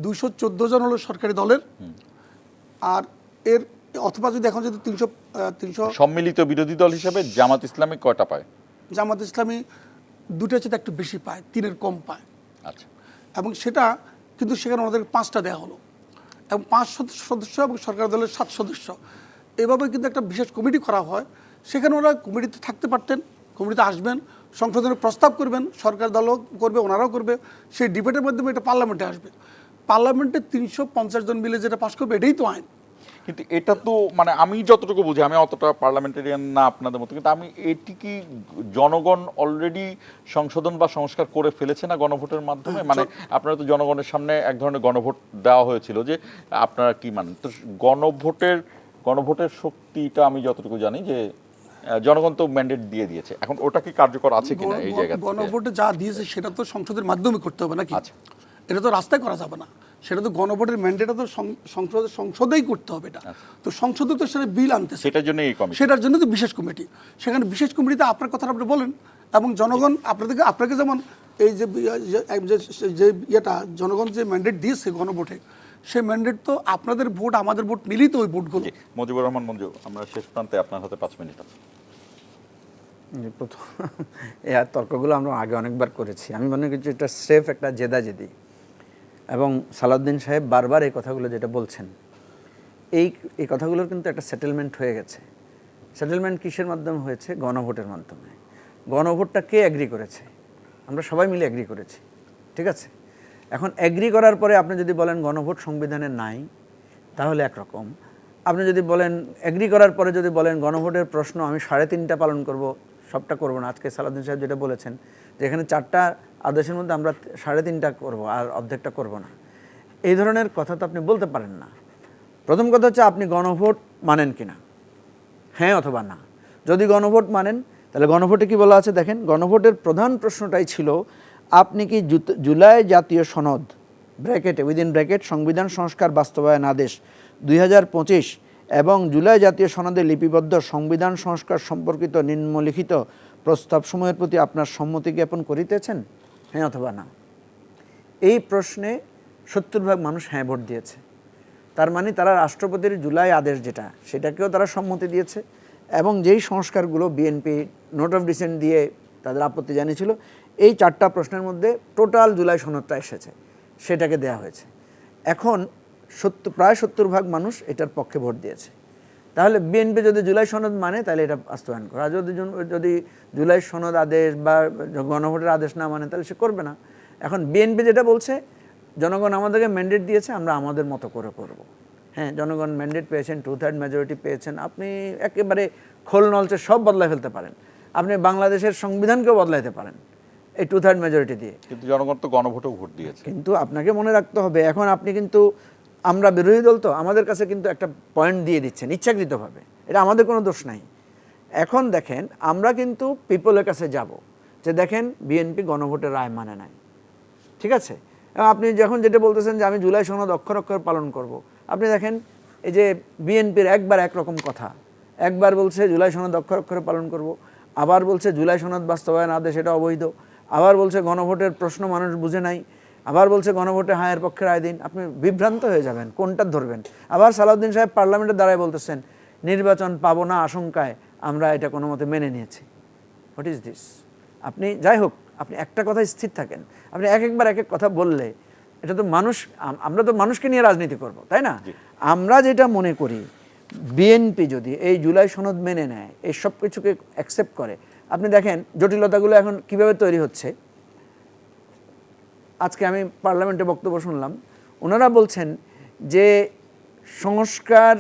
214 জন হলো সরকারি দলের, আর এর অথবা যদি এখন যদি 300 সম্মিলিত বিরোধী দল হিসেবে জামাত ইসলামী কয়টা পায়? জামাত ইসলামী 2টার চেয়ে একটু বেশি পায়, 3-এর কম পায়। আচ্ছা, এবং সেটা কিন্তু সেখানে ওনাদের 5টা দেওয়া হলো, এবং 5 সদস্য এবং সরকারি দলের 7 সদস্য, এভাবে কিন্তু একটা বিশেষ কমিটি করা হয়। সেখানে ওরা কমিটিতে থাকতে পারতেন, কমিটিতে আসবেন, সংশোধনের প্রস্তাব করবেন, সরকার দলও করবে, ওনারাও করবে, সেই ডিবেটের মাধ্যমে এটা পার্লামেন্টে আসবে। পার্লামেন্টে 350 জন মিলে যেটা পাশ করবে এটাই তো আইন। কিন্তু এটা তো মানে আমি যতটুকু বুঝি, আমি অতটা পার্লামেন্টারিয়ান না আপনাদের মতো, কিন্তু আমি এটি কি জনগণ অলরেডি সংশোধন বা সংস্কার করে ফেলেছে না গণভোটের মাধ্যমে? মানে আপনারা তো জনগণের সামনে এক ধরনের গণভোট দেওয়া হয়েছিল, যে আপনারা কি মানেন? তো গণভোটের শক্তিটা আমি যতটুকু জানি যে জনগণ তো ম্যান্ডেট দিয়ে দিয়েছে, এখন ওটা কি কার্যকর আছে কিনা এই জায়গা থেকে? গণভোটে যা দিয়েছে সেটা তো সংসদের মাধ্যমে করতে হবে নাকি? আচ্ছা, এটা তো রাস্তায় করা যাবে না, সেটা তো গণভোটের ম্যান্ডেটটা তো সংসদেই করতে হবে এটা। তো সংসদে তো সেটা বিল আনতে, সেটার জন্য এই কমিটি, সেটার জন্য তো বিশেষ কমিটি। সেখানে বিশেষ কমিটিতে আপনার কথা আপনি বলেন, এবং জনগণ আপনাকে যেমন এই যে ইয়েটা জনগণ যে ম্যান্ডেট দিয়েছে গণভোটে, সেই ম্যান্ডেট তো আপনাদের ভোট আমাদের ভোট মিলিত ওই ভোটগুলো। মুজিবুর রহমান মঞ্জু, আমরা শেষ প্রান্তে, আপনার হাতে 5 মিনিট আছে। প্রথম এই তর্কগুলো আমরা আগে অনেকবার করেছি, আমি মনে করছি এটা স্রেফ একটা জেদাজেদি, এবং সালাউদ্দিন সাহেব বারবার এই কথাগুলো যেটা বলছেন, এই কথাগুলোর কিন্তু একটা সেটেলমেন্ট হয়ে গেছে। সেটেলমেন্ট কিসের মাধ্যমে হয়েছে? গণভোটের মাধ্যমে। গণভোটটা কে অ্যাগ্রি করেছে? আমরা সবাই মিলে অ্যাগ্রি করেছি, ঠিক আছে? এখন অ্যাগ্রি করার পরে আপনি যদি বলেন গণভোট সংবিধানে নাই, তাহলে একরকম। আপনি যদি বলেন অ্যাগ্রি করার পরে যদি বলেন গণভোটের প্রশ্ন আমি 3.5টা পালন করব, সবটা করব না, আজকে সালাউদ্দিন সাহেব যেটা বলেছেন যে এখানে 4টা আদেশের মধ্যে আমরা 3.5টা করব আর অর্ধেকটা করব না, এই ধরনের কথা তো আপনি বলতে পারেন না। প্রথম কথা হচ্ছে আপনি গণভোট মানেন কিনা, হ্যাঁ অথবা না। যদি গণভোট মানেন তাহলে গণভোটে কি বলা আছে দেখেন, গণভোটের প্রধান প্রশ্নটাই ছিল আপনি কি জুলাই জাতীয় সনদ ব্র্যাকেটে উইদিন ব্র্যাকেট সংবিধান সংস্কার বাস্তবায়ন আদেশ 2025 এবং জুলাই জাতীয় সনদে লিপিবদ্ধ সংবিধান সংস্কার সম্পর্কিত নিম্নলিখিত প্রস্তাবসমূহের প্রতি আপনার সম্মতি জ্ঞাপন করিতেছেন, হ্যাঁ অথবা না। এই প্রশ্নে 70% মানুষ হ্যাঁ ভোট দিয়েছে। তার মানে তারা রাষ্ট্রপতির জুলাই আদেশ যেটা, সেটাকেও তারা সম্মতি দিয়েছে, এবং যেই সংস্কারগুলো বিএনপি নোট অফ ডিসেন্ট দিয়ে তাদের আপত্তি জানিয়েছিল, এই 4টা প্রশ্নের মধ্যে টোটাল জুলাই সনদটা এসেছে, সেটাকে দেয়া হয়েছে। এখন প্রায় 70% মানুষ এটার পক্ষে ভোট দিয়েছে। তাহলে বিএনপি যদি জুলাই সনদ মানে তাহলে এটা বাস্তবায়ন করে, আর যদি জুলাই সনদ আদেশ বা গণভোটের আদেশ না মানে তাহলে সে করবে না। এখন বিএনপি যেটা বলছে, জনগণ আমাদেরকে ম্যান্ডেট দিয়েছে, আমরা আমাদের মতো করে করব। হ্যাঁ, জনগণ ম্যান্ডেট পেয়েছেন, 2/3 মেজরিটি পেয়েছেন, আপনি একেবারে খোল নলচে সব বদলায় ফেলতে পারেন। আপনি বাংলাদেশের সংবিধানকেও বদলাইতে পারেন এই 2/3 মেজরিটি দিয়ে। কিন্তু জনগণ তো গণভোটেও ভোট দিয়েছে। কিন্তু আপনাকে মনে রাখতে হবে, এখন আপনি কিন্তু, আমরা বিরোধী দল তো, আমাদের কাছে কিন্তু একটা পয়েন্ট দিয়ে দিচ্ছেন ইচ্ছাকৃতভাবে, এটা আমাদের কোনো দোষ নাই। এখন দেখেন, আমরা কিন্তু পিপলের কাছে যাব যে দেখেন বিএনপি গণভোটের রায় মানে নাই, ঠিক আছে? এবং আপনি যখন যেটা বলতেছেন যে আমি জুলাই সনদ অক্ষর অক্ষর পালন করব, আপনি দেখেন এই যে বিএনপির একবার একরকম কথা, একবার বলছে জুলাই সনদ অক্ষর অক্ষরে পালন করব, আবার বলছে জুলাই সনদ বাস্তবায়ন আদেশ এটা অবৈধ, আবার বলছে গণভোটের প্রশ্ন মানুষ বুঝে নাই, আবার বলছে গণভোটে হায়ের পক্ষে রায় দিন। আপনি বিভ্রান্ত হয়ে যাবেন, কোনটা ধরবেন? আবার সালাউদ্দিন সাহেব পার্লামেন্টের দ্বারাই বলতেছেন নির্বাচন পাবো না আশঙ্কায় আমরা এটা কোনো মতে মেনে নিয়েছি। What is this? আপনি যাই হোক, আপনি একটা কথায় স্থির থাকেন। আপনি একবার এক এক কথা বললে এটা তো মানুষ, আমরা তো মানুষকে নিয়ে রাজনীতি করব, তাই না? আমরা যেটা মনে করি, বিএনপি যদি এই জুলাই সনদ মেনে নেয়, এই সব কিছুকে অ্যাকসেপ্ট করে, আপনি দেখেন জটিলতাগুলো এখন কিভাবে তৈরি হচ্ছে। আজকে আমি পার্লামেন্টে বক্তব্য শুনলাম, ওনারা বলছেন যে সংস্কার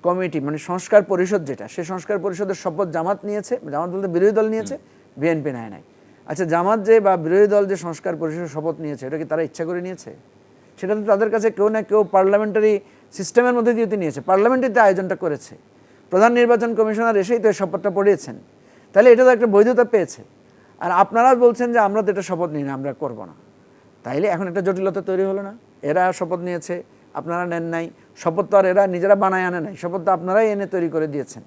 কমিটি মানে সংস্কার পরিষদ যেটা, সেই সংস্কার পরিষদের শপথ জামাত নিয়েছে, জামাত বলতে বিরোধী দল নিয়েছে, বিএনপি নেয় নাই। আচ্ছা, জামাত যে বা বিরোধী দল যে সংস্কার পরিষদের শপথ নিয়েছে, এটা কি তারা ইচ্ছা করে নিয়েছে? সেটা তো তাদের কাছে কেউ না কেউ পার্লামেন্টারি সিস্টেমের মধ্যে দিয়ে নিয়েছে, পার্লামেন্টারিতে আয়োজনটা করেছে, প্রধান নির্বাচন কমিশনার এসেই তো এই শপথটা পড়িয়েছেন, তাহলে এটা তো একটা বৈধতা পেয়েছে। আর আপনারা বলছেন যে আমরা তো এটা শপথ নিই না, আমরা করব না। তাইলে এখন একটা জটিলতা তৈরি হলো না? এরা শপথ নিয়েছে, আপনারা নেন নাই। শপথ তো আর এরা নিজেরা বানায় আনে নাই, শপথ তো আপনারাই এনে তৈরি করে দিয়েছেন।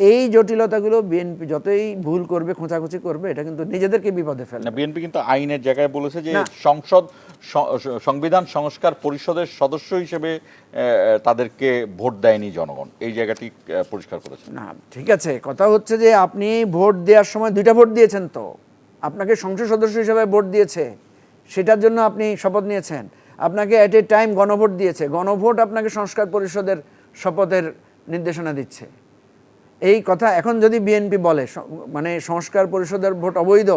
এই জটিলতাগুলো বিএনপি যতই ভুল করবে, খোঁচাখুচি করবে, এটা কিন্তু নিজেদেরকে বিপদে ফেলে। বিএনপি কিন্তু আইনের জায়গায় বলেছে যে সংসদ সংবিধান সংস্কার পরিষদের সদস্য হিসেবে তাদেরকে ভোট দেয়নি জনগণ, এই জায়গাটি পরিষ্কার করেছে। না, ঠিক আছে, কথা হচ্ছে যে আপনি ভোট দেওয়ার সময় 2টা ভোট দিয়েছেন, তো আপনাকে সংসদ সদস্য হিসেবে ভোট দিয়েছে, সেটার জন্য আপনি শপথ নিয়েছেন। আপনাকে এট এ টাইম গণভোট দিয়েছে, গণভোট আপনাকে সংস্কার পরিষদের শপথের নির্দেশনা দিচ্ছে। এই কথা এখন যদি বিএনপি বলে মানে সংস্কার পরিষদের ভোট অবৈধ,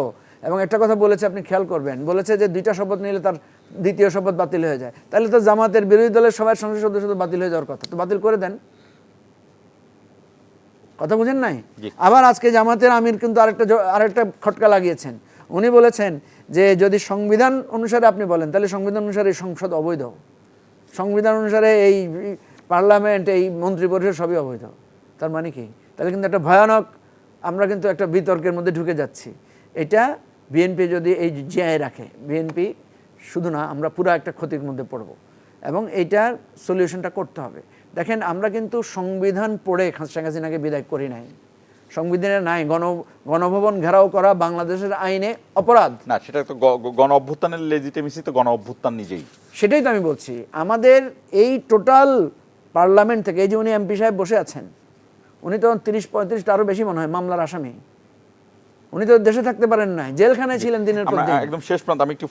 এবং একটা কথা বলেছে আপনি খেয়াল করবেন, বলেছে যে 2টা শপথ নিলে তার দ্বিতীয় শপথ বাতিল হয়ে যায়, তাহলে তো জামাতের বিরোধী দলের সবার সংসদ সদস্য বাতিল হয়ে যাওয়ার কথা, তো বাতিল করে দেন। কথা বুঝেন নাই? আবার আজকে জামাতের আমির কিন্তু আরেকটা খটকা লাগিয়েছেন। উনি বলেছেন যে যদি সংবিধান অনুসারে আপনি বলেন, তাহলে সংবিধান অনুসারে এই সংসদ অবৈধ, সংবিধান অনুসারে এই পার্লামেন্ট, এই মন্ত্রী পরিষদ সবই অবৈধ। তার মানে কি? তাহলে কিন্তু একটা ভয়ানক, আমরা কিন্তু একটা বিতর্কের মধ্যে ঢুকে যাচ্ছি। এটা বিএনপি যদি এই জিয়ায় রাখে, বিএনপি শুধু না, আমরা পুরো একটা ক্ষতির মধ্যে পড়ব, এবং এইটার সলিউশনটা করতে হবে। দেখেন, আমরা কিন্তু সংবিধান পড়ে শেখ হাসিনাকে বিদায় করি নাই। সংবিধানে নাই গণভবন ঘেরাও করা বাংলাদেশের আইনে অপরাধ না, সেটা তো গণ অভ্যুত্থানের লেজিটিমেসি তো গণ অভ্যুত্থান নিজেই। সেটাই তো আমি বলছি। আমাদের এই টোটাল পার্লামেন্ট থেকে, এই যে উনি এমপি সাহেব বসে আছেন, উনি তো 30-35টা আরও বেশি মনে হয় মামলার আসামি, উনি তো দেশে থাকতে পারেন না, জেলখানায় ছিলেন দিনের পর দিন। একদম শেষ প্রান্ত আমি একটু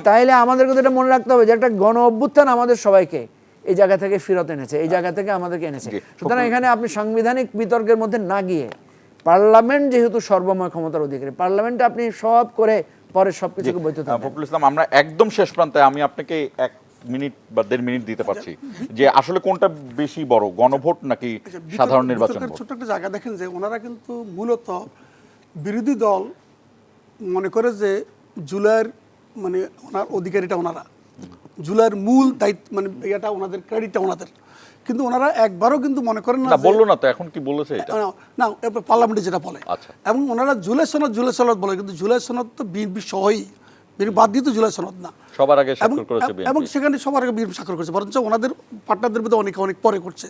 তাইলে আমাদের কথা এটা মনে রাখতে হবে যে একটা গণ অভ্যুত্থান আমাদের সবাইকে এই জায়গা থেকে ফেরত এনেছে, এই জায়গা থেকে আমাদেরকে এনেছে। সুতরাং এখানে আপনি সাংবিধানিক বিতর্কের মধ্যে না গিয়ে, পার্লামেন্ট যেহেতু সর্বময় ক্ষমতার অধিকারী, পার্লামেন্টে আপনি সব করে পরে সবকিছুকে বৈধতা দেন। ফখরুল ইসলাম, আমরা একদম শেষ প্রান্তে, আমি আপনাকে 1 মিনিট বা 1.5 মিনিট দিতে পারছি যে আসলে কোনটা বেশি বড়, গণভোট নাকি সাধারণ নির্বাচন? ছোট্ট একটা জায়গা দেখেন যে ওনারা কিন্তু মূলত বিরোধী দল মনে করে যে জুলাইয়ের মানে ওনার অধিকারীটা ওনারা, জুলাইয়ের মূল দায়িত্ব মানে এটা ওনাদের, ক্রেডিটটা ওনাদের, কিন্তু ওনারা একবারও কিন্তু মনে করেন না। বললো না তো, এখন কি বলেছে এটা? না, পার্লামেন্টে যেটা বলে। আচ্ছা। এবং ওনারা জুলাই সনদ বলে, কিন্তু জুলাই সনদ তো বিএনপি সহই, বিএনপি বাদ দিয়ে তো জুলাই সনদ না, সবার আগে স্বাক্ষর করেছে বিএনপি, এবং সেখানে সবার আগে বিএনপি স্বাক্ষর করেছে, বরঞ্চ ওনাদের পার্টনারদের মধ্যে অনেক পরে করছে,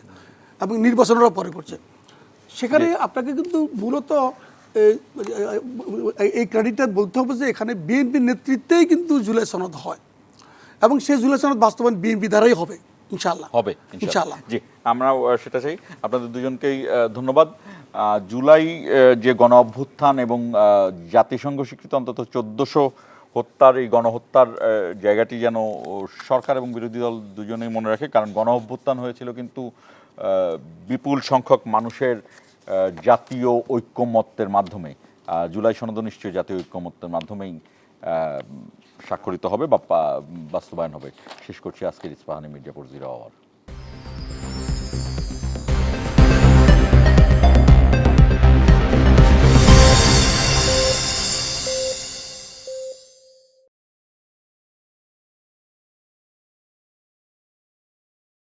এবং নির্বাচনেরও পরে করছে। সেখানে আপনাকে কিন্তু মূলত এই ক্রেডিটটা বলতে হবে যে এখানে বিএনপির নেতৃত্বেই কিন্তু জুলাই সনদ হয়, এবং সেই জুলাই সনদ বাস্তবায়ন বিএনপি দ্বারাই হবে ইনশাআল্লাহ। হবে ইনশাআল্লাহ। জি, আমরা সেটা চাই। আপনাদের দুজনকেই ধন্যবাদ। জুলাই যে গণ অভ্যুত্থান এবং জাতিসংঘ স্বীকৃত অন্তত 1400 হত্যার, এই গণহত্যার জায়গাটি যেন সরকার এবং বিরোধী দল দুজনেই মনে রাখে, কারণ গণ অভ্যুত্থান হয়েছিল কিন্তু বিপুল সংখ্যক মানুষের জাতীয় ঐক্যমত্যের মাধ্যমে। জুলাই সনদ নিশ্চয়ই জাতীয় ঐক্যমত্যের মাধ্যমেই স্বাক্ষরিত হবে বা বাস্তবায়ন হবে। শেষ করছি আজকের ইস্পাহানি মির্জাপুর 0 আওয়ার।